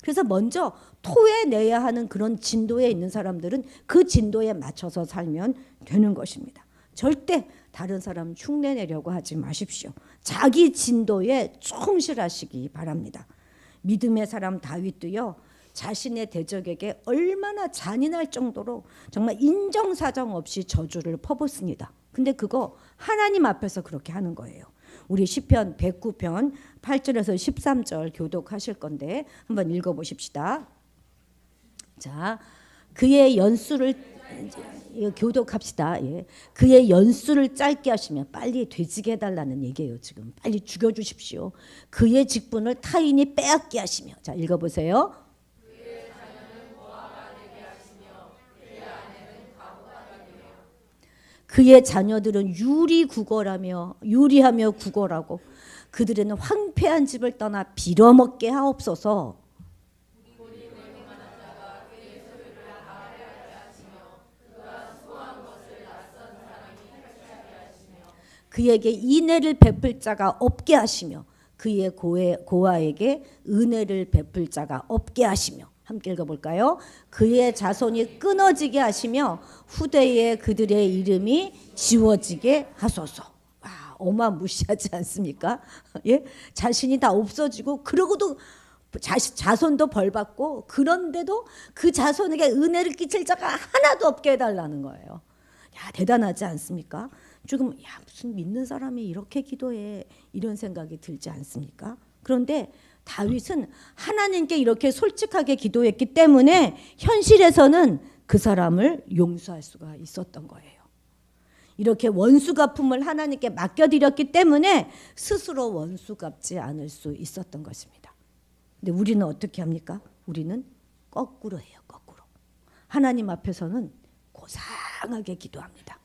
그래서 먼저 토해내야 하는 그런 진도에 있는 사람들은 그 진도에 맞춰서 살면 되는 것입니다. 절대 다른 사람 흉내내려고 하지 마십시오. 자기 진도에 충실하시기 바랍니다. 믿음의 사람 다윗도요. 자신의 대적에게 얼마나 잔인할 정도로 정말 인정사정 없이 저주를 퍼붓습니다. 근데 그거 하나님 앞에서 그렇게 하는 거예요. 우리 시편 109편 8절에서 13절 교독하실 건데 한번 읽어보십시다. 자, 그의 연수를 교독합시다. 예. 그의 연수를 짧게 하시면 빨리 되지게 해달라는 얘기예요. 지금 빨리 죽여주십시오. 그의 직분을 타인이 빼앗게 하시며. 자, 읽어보세요. 그의 자녀들은 유리하며 구걸하고 그들은 황폐한 집을 떠나 빌어먹게 하옵소서. 그에게 인애를 베풀 자가 없게 하시며 그의 고아에게 은혜를 베풀 자가 없게 하시며. 함께 읽어볼까요? 그의 자손이 끊어지게 하시며 후대에 그들의 이름이 지워지게 하소서. 와, 어마무시하지 않습니까? 예? 자신이 다 없어지고 그러고도 자손도 벌받고 그런데도 그 자손에게 은혜를 끼칠 자가 하나도 없게 해달라는 거예요. 야, 대단하지 않습니까? 조금 무슨 믿는 사람이 이렇게 기도해 이런 생각이 들지 않습니까? 그런데 다윗은 하나님께 이렇게 솔직하게 기도했기 때문에 현실에서는 그 사람을 용서할 수가 있었던 거예요. 이렇게 원수 갚음을 하나님께 맡겨드렸기 때문에 스스로 원수 갚지 않을 수 있었던 것입니다. 근데 우리는 어떻게 합니까? 우리는 거꾸로 해요. 거꾸로. 하나님 앞에서는 고상하게 기도합니다.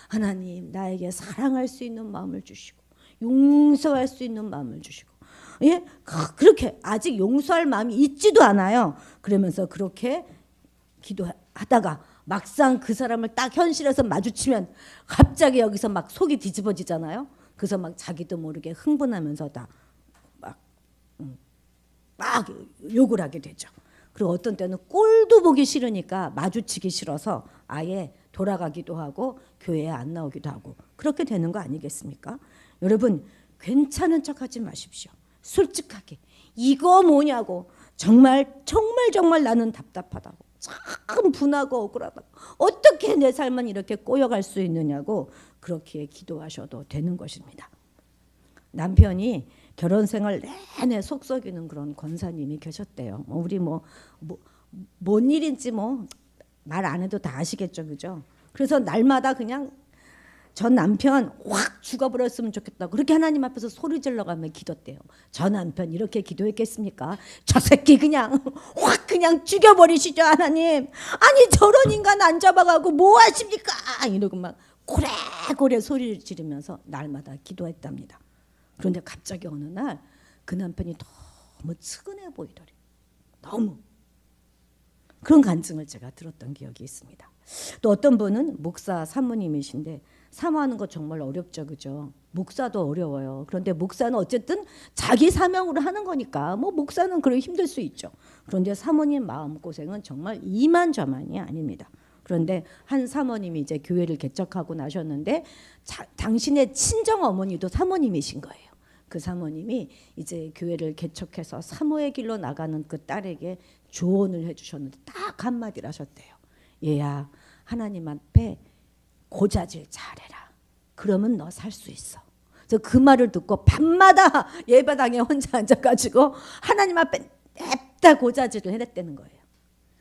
하나님 나에게 사랑할 수 있는 마음을 주시고 용서할 수 있는 마음을 주시고 예? 그렇게 아직 용서할 마음이 있지도 않아요. 그러면서 그렇게 기도하다가 막상 그 사람을 딱 현실에서 마주치면 갑자기 여기서 막 속이 뒤집어지잖아요. 그래서 막 자기도 모르게 흥분하면서 막 욕을 하게 되죠. 그리고 어떤 때는 꼴도 보기 싫으니까 마주치기 싫어서 아예 돌아가기도 하고 교회에 안 나오기도 하고 그렇게 되는 거 아니겠습니까? 여러분 괜찮은 척하지 마십시오. 솔직하게 이거 뭐냐고 정말 나는 답답하다고 참 분하고 억울하다고 어떻게 내 삶은 이렇게 꼬여갈 수 있느냐고 그렇게 기도하셔도 되는 것입니다. 남편이 결혼 생활 내내 속썩이는 그런 권사님이 계셨대요. 우리 뭔 일인지 말 안 해도 다 아시겠죠, 그죠? 그래서 날마다 그냥 전 남편 확 죽어버렸으면 좋겠다. 그렇게 하나님 앞에서 소리 질러가며 기도했대요. 저 남편 이렇게 기도했겠습니까? 저 새끼 그냥 확 그냥 죽여버리시죠 하나님. 아니 저런 인간 안 잡아가고 뭐 하십니까? 이러고 막 고래고래 소리를 지르면서 날마다 기도했답니다. 그런데 갑자기 어느 날 그 남편이 너무 측은해 보이더래. 너무. 그런 간증을 제가 들었던 기억이 있습니다. 또 어떤 분은 목사 사모님이신데 사모하는 거 정말 어렵죠, 그죠? 목사도 어려워요. 그런데 목사는 어쨌든 자기 사명으로 하는 거니까 뭐 목사는 그렇게 힘들 수 있죠. 그런데 사모님 마음고생은 정말 이만저만이 아닙니다. 그런데 한 사모님이 이제 교회를 개척하고 나셨는데 당신의 친정 어머니도 사모님이신 거예요. 그 사모님이 이제 교회를 개척해서 사모의 길로 나가는 그 딸에게 조언을 해주셨는데 딱 한마디를 하셨대요. 얘야, 하나님 앞에 고자질 잘해라. 그러면 너 살 수 있어. 그래서 그 말을 듣고 밤마다 예배당에 혼자 앉아가지고 하나님 앞에 냅다 고자질을 해냈다는 거예요.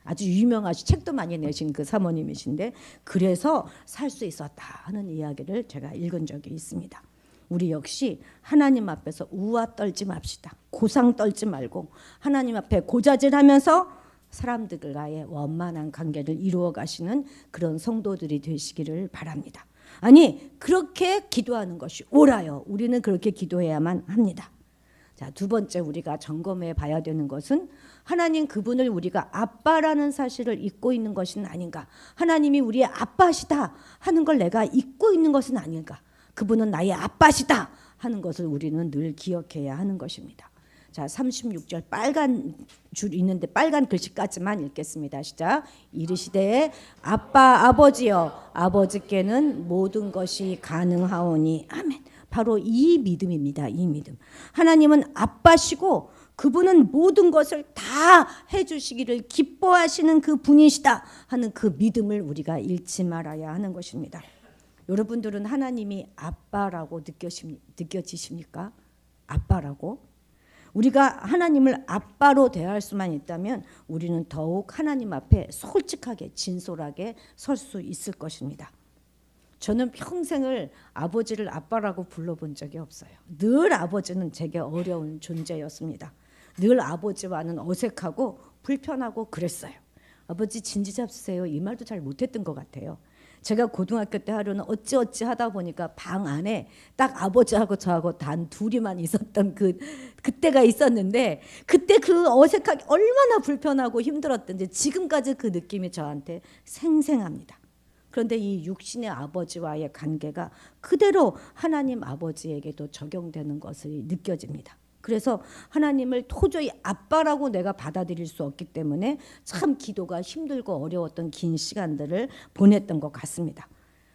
아주 유명하신 책도 많이 내신 그 사모님이신데 그래서 살 수 있었다 하는 이야기를 제가 읽은 적이 있습니다. 우리 역시 하나님 앞에서 우아 떨지 맙시다. 고상 떨지 말고 하나님 앞에 고자질하면서 사람들과의 원만한 관계를 이루어 가시는 그런 성도들이 되시기를 바랍니다. 아니 그렇게 기도하는 것이 옳아요. 우리는 그렇게 기도해야만 합니다. 자, 두 번째 우리가 점검해 봐야 되는 것은 하나님 그분을 우리가 아빠라는 사실을 잊고 있는 것은 아닌가. 하나님이 우리의 아빠시다 하는 걸 내가 잊고 있는 것은 아닌가. 그분은 나의 아빠시다 하는 것을 우리는 늘 기억해야 하는 것입니다. 자, 36절 빨간 줄 있는데 빨간 글씨까지만 읽겠습니다. 시작. 이르시되 아빠 아버지여 아버지께는 모든 것이 가능하오니 아멘. 바로 이 믿음입니다. 이 믿음. 하나님은 아빠시고 그분은 모든 것을 다 해주시기를 기뻐하시는 그 분이시다 하는 그 믿음을 우리가 잃지 말아야 하는 것입니다. 여러분들은 하나님이 아빠라고 느껴지십니까? 아빠라고? 우리가 하나님을 아빠로 대할 수만 있다면 우리는 더욱 하나님 앞에 솔직하게 진솔하게 설 수 있을 것입니다. 저는 평생을 아버지를 아빠라고 불러본 적이 없어요. 늘 아버지는 제게 어려운 존재였습니다. 늘 아버지와는 어색하고 불편하고 그랬어요. 아버지 진지 잡수세요 이 말도 잘 못했던 것 같아요. 제가 고등학교 때 하루는 어찌어찌 하다 보니까 방 안에 딱 아버지하고 저하고 단 둘이만 있었던 그때가 있었는데 그때 그 어색하게 얼마나 불편하고 힘들었던지 지금까지 그 느낌이 저한테 생생합니다. 그런데 이 육신의 아버지와의 관계가 그대로 하나님 아버지에게도 적용되는 것이 느껴집니다. 그래서 하나님을 도저히 아빠라고 내가 받아들일 수 없기 때문에 참 기도가 힘들고 어려웠던 긴 시간들을 보냈던 것 같습니다.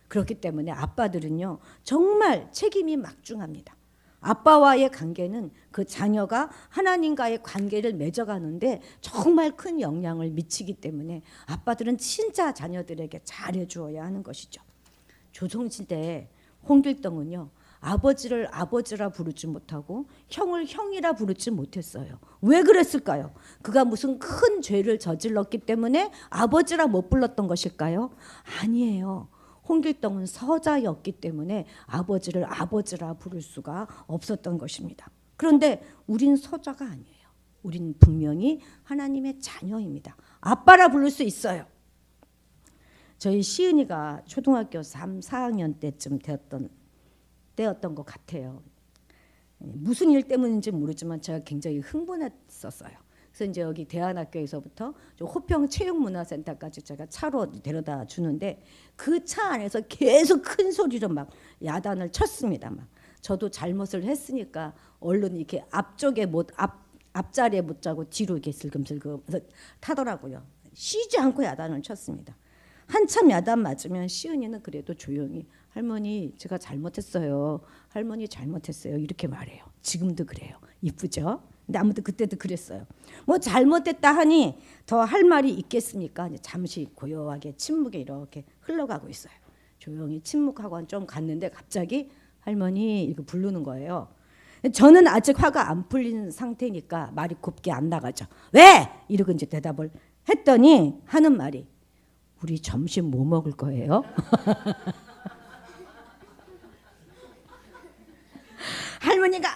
그렇기 때문에 아빠들은요 정말 책임이 막중합니다. 아빠와의 관계는 그 자녀가 하나님과의 관계를 맺어가는데 정말 큰 영향을 미치기 때문에 아빠들은 진짜 자녀들에게 잘해주어야 하는 것이죠. 조선시대 홍길동은요 아버지를 아버지라 부르지 못하고 형을 형이라 부르지 못했어요. 왜 그랬을까요? 그가 무슨 큰 죄를 저질렀기 때문에 아버지라 못 불렀던 것일까요? 아니에요. 홍길동은 서자였기 때문에 아버지를 아버지라 부를 수가 없었던 것입니다. 그런데 우린 서자가 아니에요. 우린 분명히 하나님의 자녀입니다. 아빠라 부를 수 있어요. 저희 시은이가 초등학교 3, 4학년 때쯤 때였던 것 같아요. 무슨 일 때문인지 모르지만 제가 굉장히 흥분했었어요. 그래서 이제 여기 대안학교에서부터 호평 체육문화센터까지 제가 차로 데려다 주는데 그 차 안에서 계속 큰 소리로 막 야단을 쳤습니다. 막 저도 잘못을 했으니까 얼른 이렇게 앞자리에 못 자고 뒤로 이렇게 슬금슬금 타더라고요. 쉬지 않고 야단을 쳤습니다. 한참 야단 맞으면 시은이는 그래도 조용히 할머니 제가 잘못했어요. 할머니 잘못했어요. 이렇게 말해요. 지금도 그래요. 이쁘죠? 근데 아무튼 그때도 그랬어요. 뭐 잘못했다 하니 더 할 말이 있겠습니까? 잠시 고요하게 침묵에 이렇게 흘러가고 있어요. 조용히 침묵하고 좀 갔는데 갑자기 할머니 이렇게 부르는 거예요. 저는 아직 화가 안 풀린 상태니까 말이 곱게 안 나가죠. 왜? 이러고 이제 대답을 했더니 하는 말이 우리 점심 뭐 먹을 거예요? 할머니가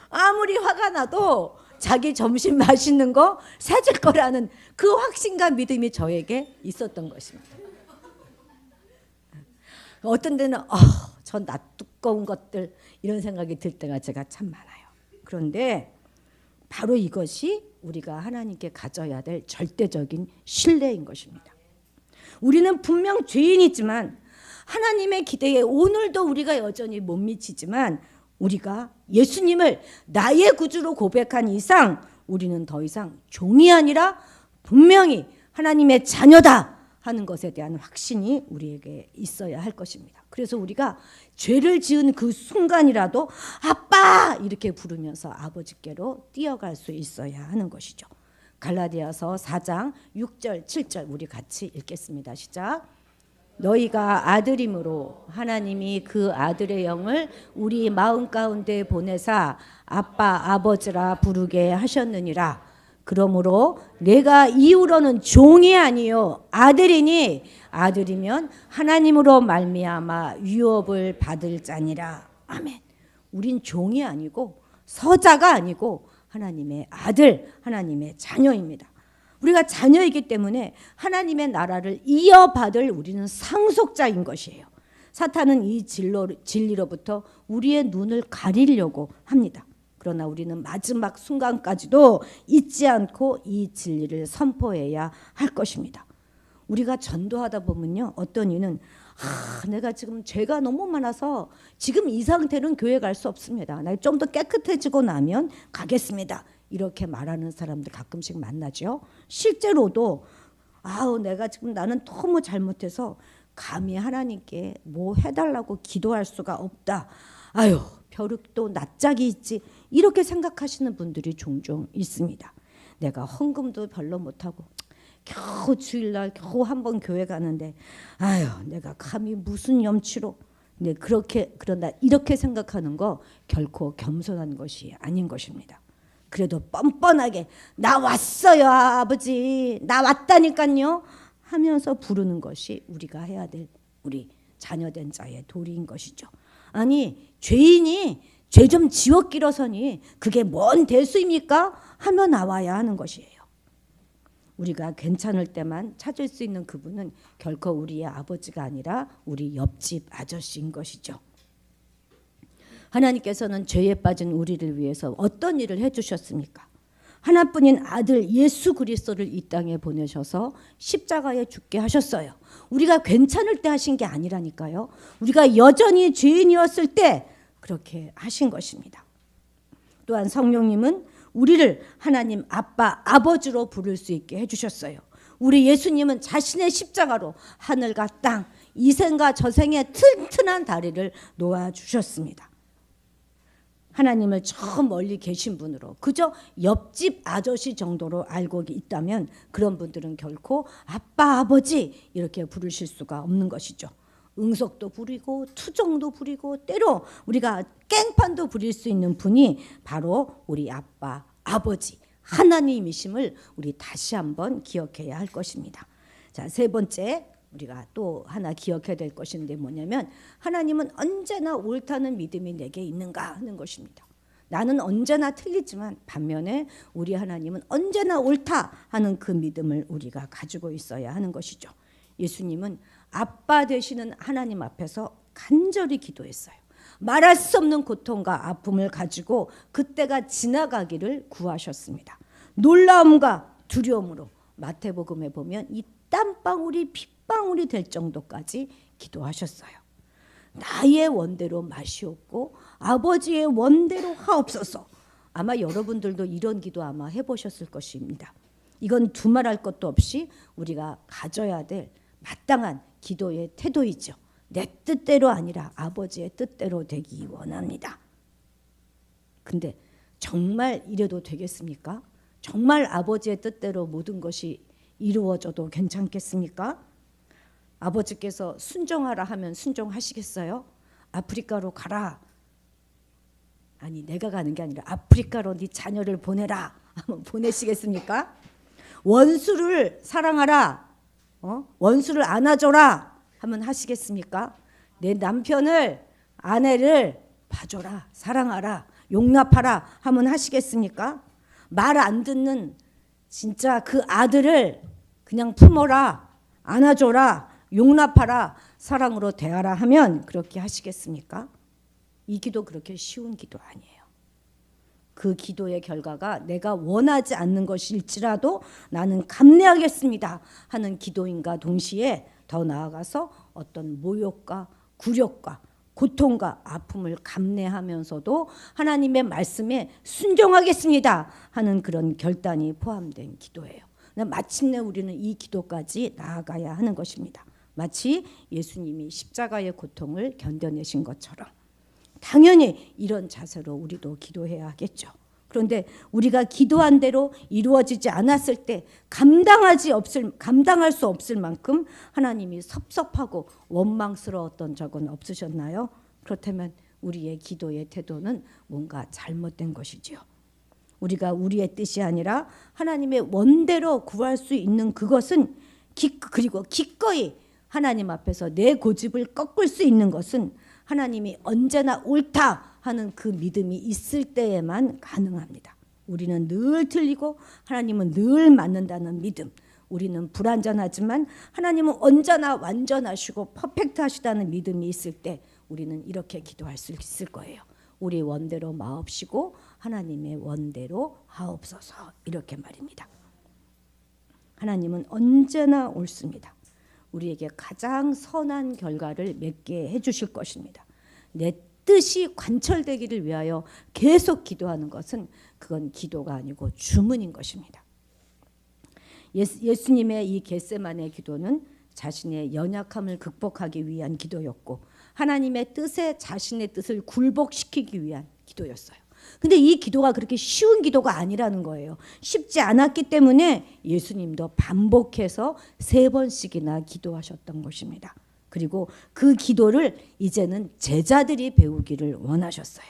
아무리 화가 나도 자기 점심 맛있는 거 사줄 거라는 그 확신과 믿음이 저에게 있었던 것입니다. 어떤 데는 저 낯두꺼운 것들 이런 생각이 들 때가 제가 참 많아요. 그런데 바로 이것이 우리가 하나님께 가져야 될 절대적인 신뢰인 것입니다. 우리는 분명 죄인이지만 하나님의 기대에 오늘도 우리가 여전히 못 미치지만 우리가 예수님을 나의 구주로 고백한 이상 우리는 더 이상 종이 아니라 분명히 하나님의 자녀다 하는 것에 대한 확신이 우리에게 있어야 할 것입니다. 그래서 우리가 죄를 지은 그 순간이라도 아빠 이렇게 부르면서 아버지께로 뛰어갈 수 있어야 하는 것이죠. 갈라디아서 4장 6절 7절 우리 같이 읽겠습니다. 시작. 너희가 아들임으로 하나님이 그 아들의 영을 우리 마음 가운데 보내사 아빠 아버지라 부르게 하셨느니라. 그러므로 내가 이후로는 종이 아니요 아들이니 아들이면 하나님으로 말미암아 유업을 받을 자니라. 아멘. 우린 종이 아니고 서자가 아니고 하나님의 아들, 하나님의 자녀입니다. 우리가 자녀이기 때문에 하나님의 나라를 이어받을 우리는 상속자인 것이에요. 사탄은 이 진리로부터 우리의 눈을 가리려고 합니다. 그러나 우리는 마지막 순간까지도 잊지 않고 이 진리를 선포해야 할 것입니다. 우리가 전도하다 보면요, 어떤 이는 내가 지금 죄가 너무 많아서 지금 이 상태는 교회 갈 수 없습니다. 나 좀 더 깨끗해지고 나면 가겠습니다. 이렇게 말하는 사람들 가끔씩 만나죠. 실제로도 내가 지금 나는 너무 잘못해서 감히 하나님께 뭐 해달라고 기도할 수가 없다. 벼룩도 낯짝이 있지. 이렇게 생각하시는 분들이 종종 있습니다. 내가 헌금도 별로 못하고 겨우 주일날 겨우 한 번 교회 가는데 내가 감히 무슨 염치로 그런다 이렇게 생각하는 거 결코 겸손한 것이 아닌 것입니다. 그래도 뻔뻔하게 나 왔어요 아버지 나 왔다니까요 하면서 부르는 것이 우리가 해야 될 우리 자녀된 자의 도리인 것이죠. 아니 죄인이 죄 좀 지웠기로서니 그게 뭔 대수입니까? 하며 나와야 하는 것이에요. 우리가 괜찮을 때만 찾을 수 있는 그분은 결코 우리의 아버지가 아니라 우리 옆집 아저씨인 것이죠. 하나님께서는 죄에 빠진 우리를 위해서 어떤 일을 해주셨습니까? 하나뿐인 아들 예수 그리스도를 이 땅에 보내셔서 십자가에 죽게 하셨어요. 우리가 괜찮을 때 하신 게 아니라니까요. 우리가 여전히 죄인이었을 때 그렇게 하신 것입니다. 또한 성령님은 우리를 하나님 아빠 아버지로 부를 수 있게 해주셨어요. 우리 예수님은 자신의 십자가로 하늘과 땅 이생과 저생의 튼튼한 다리를 놓아주셨습니다. 하나님을 저 멀리 계신 분으로 그저 옆집 아저씨 정도로 알고 있다면 그런 분들은 결코 아빠 아버지 이렇게 부르실 수가 없는 것이죠. 응석도 부리고 투정도 부리고 때로 우리가 깽판도 부릴 수 있는 분이 바로 우리 아빠 아버지 하나님이심을 우리 다시 한번 기억해야 할 것입니다. 자, 세 번째 우리가 또 하나 기억해야 될 것인데 뭐냐면 하나님은 언제나 옳다는 믿음이 내게 있는가 하는 것입니다. 나는 언제나 틀리지만 반면에 우리 하나님은 언제나 옳다 하는 그 믿음을 우리가 가지고 있어야 하는 것이죠. 예수님은 아빠 되시는 하나님 앞에서 간절히 기도했어요. 말할 수 없는 고통과 아픔을 가지고 그때가 지나가기를 구하셨습니다. 놀라움과 두려움으로 마태복음에 보면 이 땀방울이 핏방울이 될 정도까지 기도하셨어요. 나의 원대로 마시옵고 아버지의 원대로 하옵소서. 아마 여러분들도 이런 기도 아마 해보셨을 것입니다. 이건 두말할 것도 없이 우리가 가져야 될 마땅한 기도의 태도이죠. 내 뜻대로 아니라 아버지의 뜻대로 되기 원합니다. 근데 정말 이래도 되겠습니까? 정말 아버지의 뜻대로 모든 것이 이루어져도 괜찮겠습니까? 아버지께서 순종하라 하면 순종하시겠어요? 아프리카로 가라. 아니 내가 가는 게 아니라 아프리카로 네 자녀를 보내라 하면 보내시겠습니까? 원수를 사랑하라. 원수를 안아줘라 하면 하시겠습니까? 내 남편을 아내를 봐줘라 사랑하라 용납하라 하면 하시겠습니까? 말 안 듣는 진짜 그 아들을 그냥 품어라 안아줘라 용납하라 사랑으로 대하라 하면 그렇게 하시겠습니까? 이 기도 그렇게 쉬운 기도 아니에요. 그 기도의 결과가 내가 원하지 않는 것일지라도 나는 감내하겠습니다 하는 기도인가 동시에 더 나아가서 어떤 모욕과 굴욕과 고통과 아픔을 감내하면서도 하나님의 말씀에 순종하겠습니다 하는 그런 결단이 포함된 기도예요. 마침내 우리는 이 기도까지 나아가야 하는 것입니다. 마치 예수님이 십자가의 고통을 견뎌내신 것처럼 당연히 이런 자세로 우리도 기도해야 하겠죠. 그런데 우리가 기도한 대로 이루어지지 않았을 때 감당할 수 없을 만큼 하나님이 섭섭하고 원망스러웠던 적은 없으셨나요? 그렇다면 우리의 기도의 태도는 뭔가 잘못된 것이지요. 우리가 우리의 뜻이 아니라 하나님의 원대로 구할 수 있는 그것은 그리고 기꺼이 하나님 앞에서 내 고집을 꺾을 수 있는 것은 하나님이 언제나 옳다 하는 그 믿음이 있을 때에만 가능합니다. 우리는 늘 틀리고 하나님은 늘 맞는다는 믿음, 우리는 불완전하지만 하나님은 언제나 완전하시고 퍼펙트하시다는 믿음이 있을 때 우리는 이렇게 기도할 수 있을 거예요. 우리 원대로 마옵시고 하나님의 원대로 하옵소서, 이렇게 말입니다. 하나님은 언제나 옳습니다. 우리에게 가장 선한 결과를 맺게 해주실 것입니다. 내 뜻이 관철되기를 위하여 계속 기도하는 것은 그건 기도가 아니고 주문인 것입니다. 예수님의 이 겟세마네 기도는 자신의 연약함을 극복하기 위한 기도였고 하나님의 뜻에 자신의 뜻을 굴복시키기 위한 기도였어요. 근데 이 기도가 그렇게 쉬운 기도가 아니라는 거예요. 쉽지 않았기 때문에 예수님도 반복해서 3번씩이나 기도하셨던 것입니다. 그리고 그 기도를 이제는 제자들이 배우기를 원하셨어요.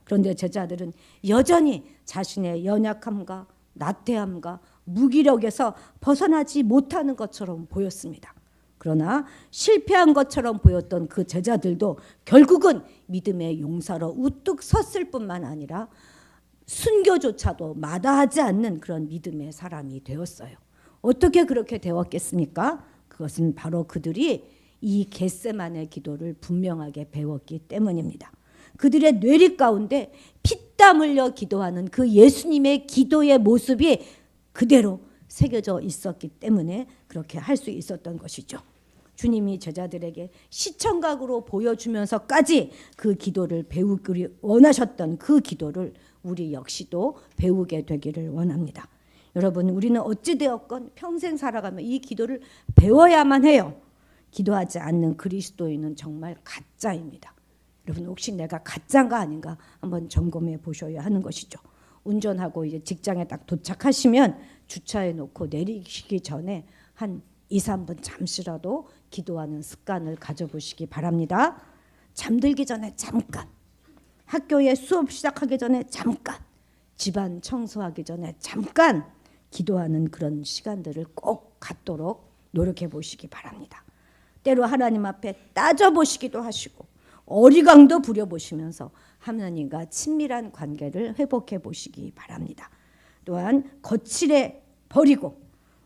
그런데 제자들은 여전히 자신의 연약함과 나태함과 무기력에서 벗어나지 못하는 것처럼 보였습니다. 그러나 실패한 것처럼 보였던 그 제자들도 결국은 믿음의 용사로 우뚝 섰을 뿐만 아니라 순교조차도 마다하지 않는 그런 믿음의 사람이 되었어요. 어떻게 그렇게 되었겠습니까? 그것은 바로 그들이 이 겟세마네 기도를 분명하게 배웠기 때문입니다. 그들의 뇌리 가운데 피땀 흘려 기도하는 그 예수님의 기도의 모습이 그대로 새겨져 있었기 때문에 그렇게 할 수 있었던 것이죠. 주님이 제자들에게 시청각으로 보여주면서까지 그 기도를 배우기를 원하셨던 그 기도를 우리 역시도 배우게 되기를 원합니다. 여러분, 우리는 어찌되었건 평생 살아가며 이 기도를 배워야만 해요. 기도하지 않는 그리스도인은 정말 가짜입니다. 여러분, 혹시 내가 가짜인가 아닌가 한번 점검해 보셔야 하는 것이죠. 운전하고 이제 직장에 딱 도착하시면 주차해 놓고 내리시기 전에 한 2, 3분 잠시라도 기도하는 습관을 가져보시기 바랍니다. 잠들기 전에 잠깐, 학교에 수업 시작하기 전에 잠깐, 집안 청소하기 전에 잠깐 기도하는 그런 시간들을 꼭 갖도록 노력해 보시기 바랍니다. 때로 하나님 앞에 따져보시기도 하시고 어리광도 부려보시면서 하나님과 친밀한 관계를 회복해 보시기 바랍니다. 또한 거칠해 버리고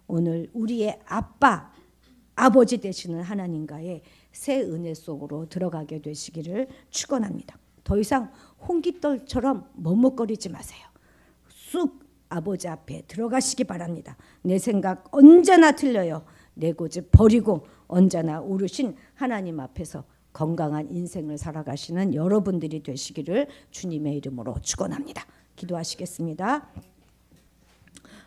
오늘 우리의 아버지 되시는 하나님과의 새 은혜 속으로 들어가게 되시기를 축원합니다. 더 이상 홍깃돌처럼 머뭇거리지 마세요. 쑥 아버지 앞에 들어가시기 바랍니다. 내 생각 언제나 틀려요. 내 고집 버리고 언제나 오르신 하나님 앞에서 건강한 인생을 살아가시는 여러분들이 되시기를 주님의 이름으로 축원합니다. 기도하시겠습니다.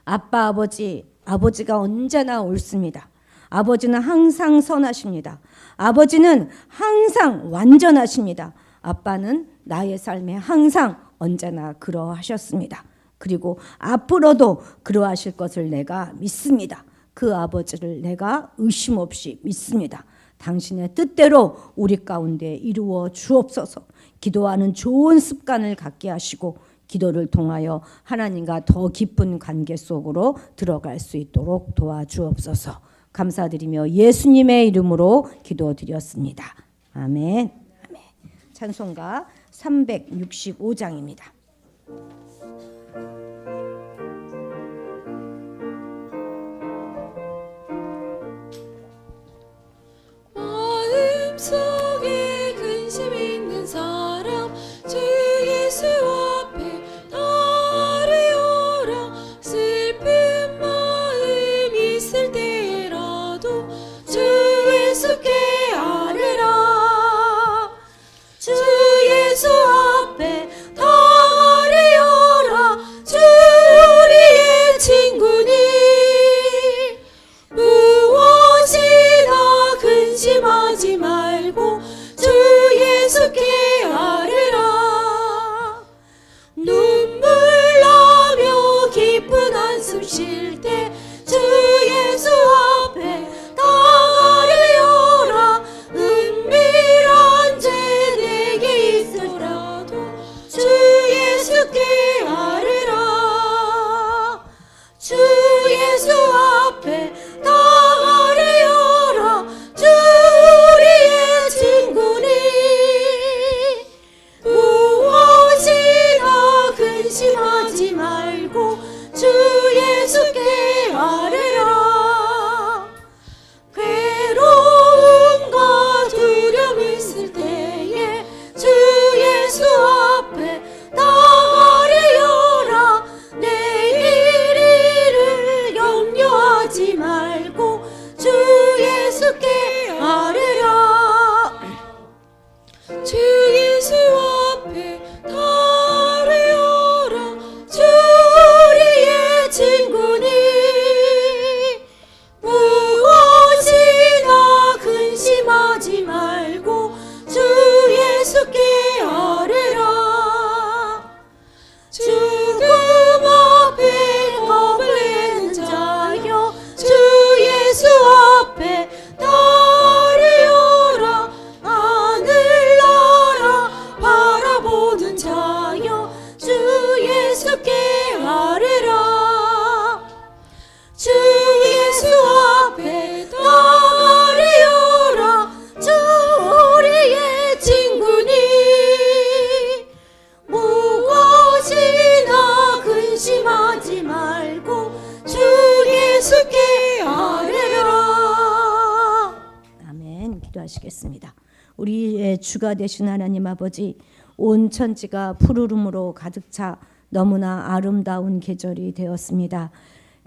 아버지가 언제나 옳습니다. 아버지는 항상 선하십니다. 아버지는 항상 완전하십니다. 아빠는 나의 삶에 항상 언제나 그러하셨습니다. 그리고 앞으로도 그러하실 것을 내가 믿습니다. 그 아버지를 내가 의심 없이 믿습니다. 당신의 뜻대로 우리 가운데 이루어 주옵소서. 기도하는 좋은 습관을 갖게 하시고 기도를 통하여 하나님과 더 깊은 관계 속으로 들어갈 수 있도록 도와주옵소서. 감사드리며 예수님의 이름으로 기도드렸습니다. 아멘. 아멘. 찬송가 365장입니다. 마음속에 근심 있는 사람 주 예수 앞에 다 숨 쉴 때 주 예수 앞에 나가려라. 은밀한 죄 내게 있으라도 주 예수께 아뢰라. 주 예수 앞에 나가려라. 주 우리의 친구니 무엇이나 근심하지 말고 주 예수께 아뢰라. 괴로움과 두려움 있을 때에 주 예수 앞에 나가려라. 내일 일을 염려하지 말고 주 예수께 아뢰라. 주 예수 앞에 나가려라. 주 우리의 친구니 무엇이나 근심하지 말고 주 예수께 아뢰라. 죽음 앞에 겁을 내는 자여 주 예수 앞에 나가려라. 하늘나라 바라보는 자여 주 예수께 아뢰라. 주 예수 앞에 나가려라. 주 우리의 친구니 무엇이나 근심하지 말고 주 예수께 아뢰라. 아멘. 기도하시겠습니다. 우리의 주가 되신 하나님 아버지, 온 천지가 푸르름으로 가득 차 너무나 아름다운 계절이 되었습니다.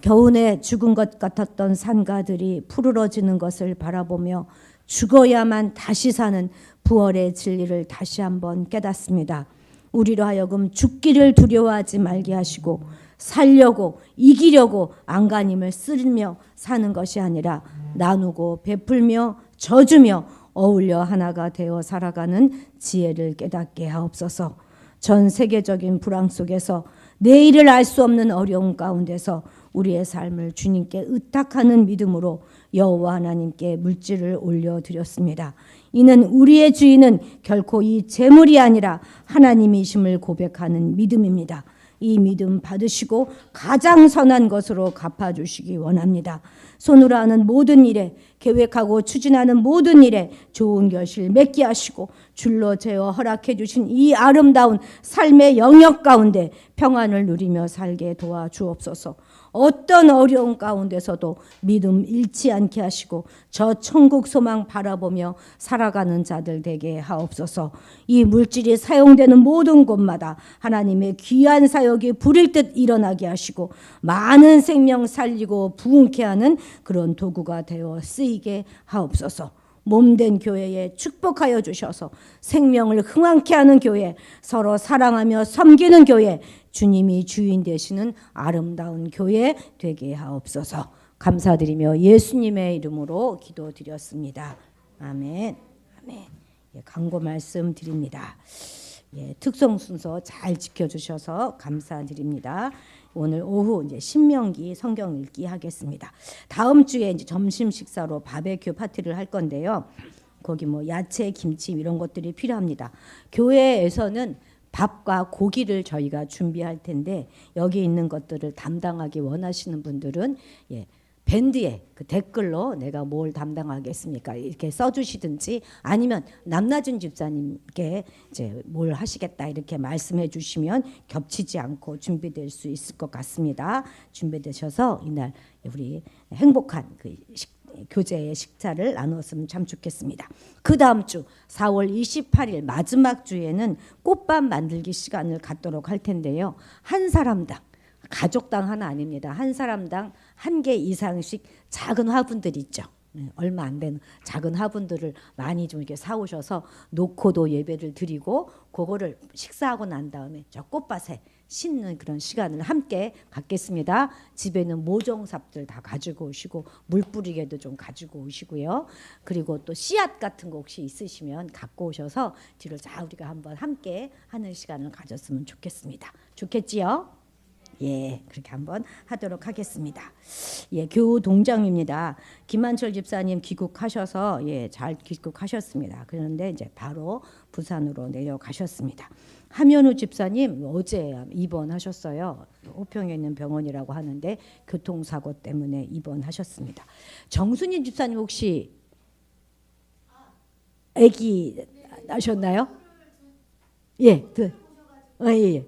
겨우내 죽은 것 같았던 산가들이 푸르러지는 것을 바라보며 죽어야만 다시 사는 부활의 진리를 다시 한번 깨닫습니다. 우리로 하여금 죽기를 두려워하지 말게 하시고 살려고 이기려고 안간힘을 쓰며 사는 것이 아니라 나누고 베풀며 져주며 어울려 하나가 되어 살아가는 지혜를 깨닫게 하옵소서. 전 세계적인 불황 속에서 내일을 알 수 없는 어려움 가운데서 우리의 삶을 주님께 의탁하는 믿음으로 여호와 하나님께 물질을 올려드렸습니다. 이는 우리의 주인은 결코 이 재물이 아니라 하나님이심을 고백하는 믿음입니다. 이 믿음 받으시고 가장 선한 것으로 갚아주시기 원합니다. 손으로 하는 모든 일에, 계획하고 추진하는 모든 일에 좋은 결실 맺게 하시고 줄로 재어 허락해 주신 이 아름다운 삶의 영역 가운데 평안을 누리며 살게 도와주옵소서. 어떤 어려움 가운데서도 믿음 잃지 않게 하시고 저 천국 소망 바라보며 살아가는 자들 되게 하옵소서. 이 물질이 사용되는 모든 곳마다 하나님의 귀한 사역이 불일 듯 일어나게 하시고 많은 생명 살리고 부흥케 하는 그런 도구가 되어 쓰이게 하옵소서. 몸된 교회에 축복하여 주셔서 생명을 흥왕케 하는 교회, 서로 사랑하며 섬기는 교회, 주님이 주인 되시는 아름다운 교회 되게 하옵소서. 감사드리며 예수님의 이름으로 기도드렸습니다. 아멘. 아멘. 예, 광고 말씀 드립니다. 예, 특송 순서 잘 지켜주셔서 감사드립니다. 오늘 오후 이제 신명기 성경 읽기 하겠습니다. 다음 주에 이제 점심 식사로 바베큐 파티를 할 건데요. 거기 뭐 야채, 김치 이런 것들이 필요합니다. 교회에서는 밥과 고기를 저희가 준비할 텐데 여기 있는 것들을 담당하기 원하시는 분들은 예, 밴드에 그 댓글로 내가 뭘 담당하겠습니까 이렇게 써주시든지 아니면 남나준 집사님께 이제 뭘 하시겠다 이렇게 말씀해 주시면 겹치지 않고 준비될 수 있을 것 같습니다. 준비되셔서 이날 우리 행복한 그 교제의 식사를 나눴으면 참 좋겠습니다. 그 다음 주 4월 28일 마지막 주에는 꽃밥 만들기 시간을 갖도록 할 텐데요. 한 사람당 가족당 하나 아닙니다. 한 사람당 1개 이상씩 작은 화분들 있죠. 얼마 안 되는 작은 화분들을 많이 좀 이렇게 사오셔서 놓고도 예배를 드리고 그거를 식사하고 난 다음에 저 꽃밭에 심는 그런 시간을 함께 갖겠습니다. 집에는 모종삽들 다 가지고 오시고 물 뿌리개도 좀 가지고 오시고요. 그리고 또 씨앗 같은 거 혹시 있으시면 갖고 오셔서 뒤로 자 우리가 한번 함께 하는 시간을 가졌으면 좋겠습니다. 좋겠지요? 예, 그렇게 한번 하도록 하겠습니다. 예, 교동정입니다. 김한철 집사님 귀국하셔서 예, 잘 귀국하셨습니다. 그런데 이제 바로 부산으로 내려가셨습니다. 함현우 집사님 어제 입원하셨어요. 호평에 있는 병원이라고 하는데 교통사고 때문에 입원하셨습니다. 정순희 집사님 혹시 아기 나셨나요? 예, 예.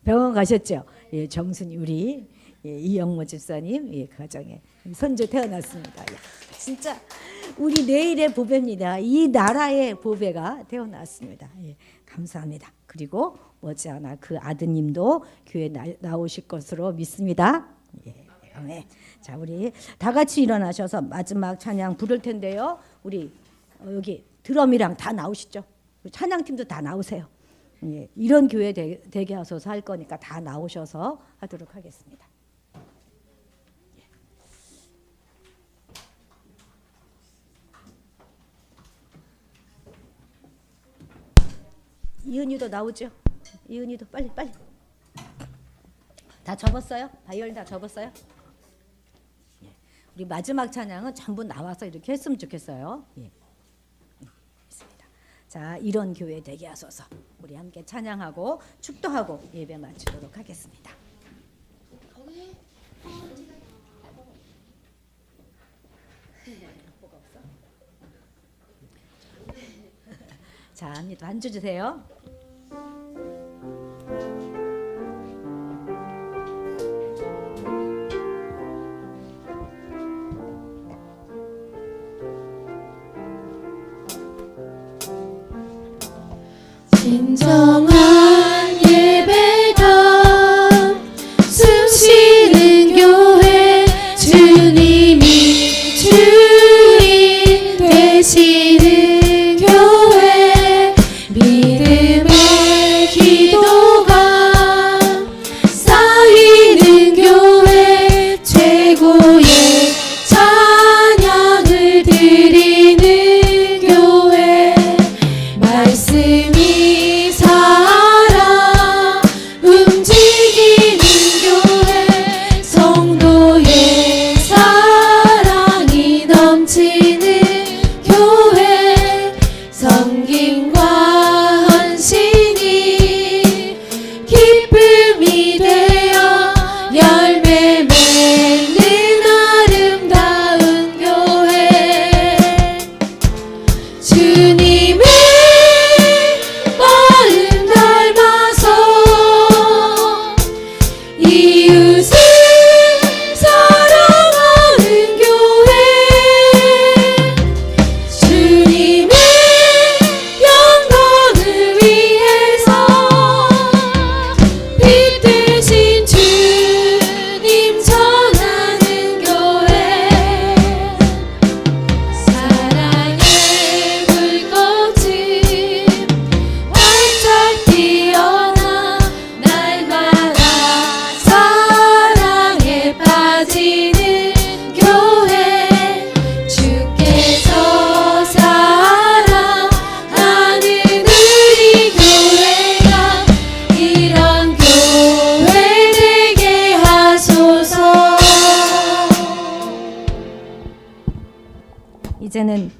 병원 가셨죠? 예, 정순이 우리 예, 이영모 집사님 예, 가정에 손주 태어났습니다. 야, 진짜 우리 내일의 보배입니다. 이 나라의 보배가 태어났습니다. 예, 감사합니다. 그리고 머지않아 그 아드님도 교회 나오실 것으로 믿습니다. 예, 아멘. 자, 우리 다 같이 일어나셔서 마지막 찬양 부를 텐데요. 우리 여기 드럼이랑 다 나오시죠? 찬양팀도 다 나오세요. 예, 이런 교회 되게 하소서 할 거니까 다 나오셔서 하도록 하겠습니다. 이은이도 나오죠? 이은이도 빨리. 다 접었어요? 바이올린 다 접었어요? 예, 우리 마지막 찬양은 전부 나와서 이렇게 했으면 좋겠어요. 예. 자, 이런 교회 되게 하소서. 우리 함께 찬양하고 축도하고 예배 마치도록 하겠습니다. 자, 반주 주세요. 진정한 예배가 숨쉬는 교회 주님이 주인 되시는 교회 믿음의 기도가 쌓이는 교회 최고의 찬양을 드리는 교회 말씀이 살아 움직이는 교회 성도의 사랑이 넘치는 교회 섬김과 헌신이 기쁨이 되어 열매 맺는 아름다운 교회 주님의 마음 닮아서 이웃을 사랑하는 교회 주님의 영광을 위해서 빛 되신 주님 전하는 교회 사랑의 불꽃이 활짝 피어나 날마다 사랑에 빠지는 교회 주께서 사랑하는 우리 교회가 이런 교회 되게 하소서. 이제는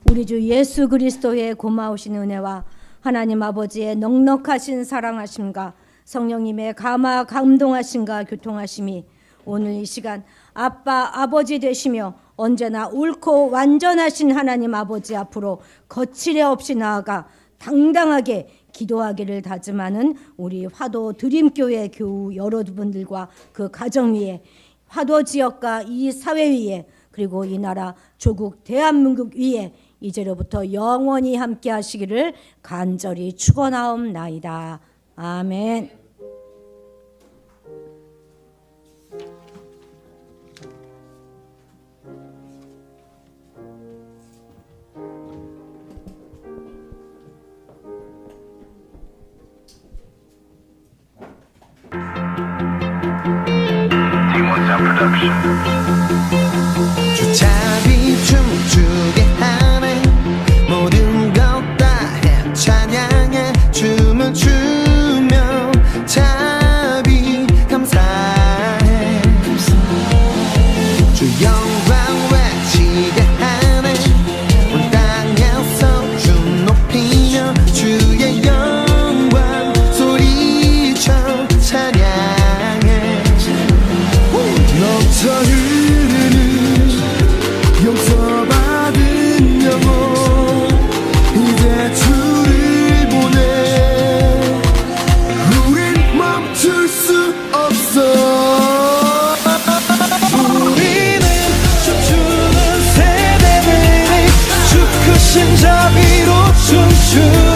우리 주 예수 그리스도의 고마우신 은혜와 하나님 아버지의 넉넉하신 사랑하심과 성령님의 감동하심과 교통하심이 오늘 이 시간 아빠 아버지 되시며 언제나 옳고 완전하신 하나님 아버지 앞으로 거칠애 없이 나아가 당당하게 기도하기를 다짐하는 우리 화도 드림교회 교우 여러분들과 그 가정 위에 화도 지역과 이 사회 위에 그리고 이 나라 조국 대한민국 위에 이제로부터 영원히 함께 하시기를 간절히 축원하옵나이다. 아멘. 주차비 춤추게 하네 모든 것 다 해 찬양해 춤을 추며 자비 자비로 춤추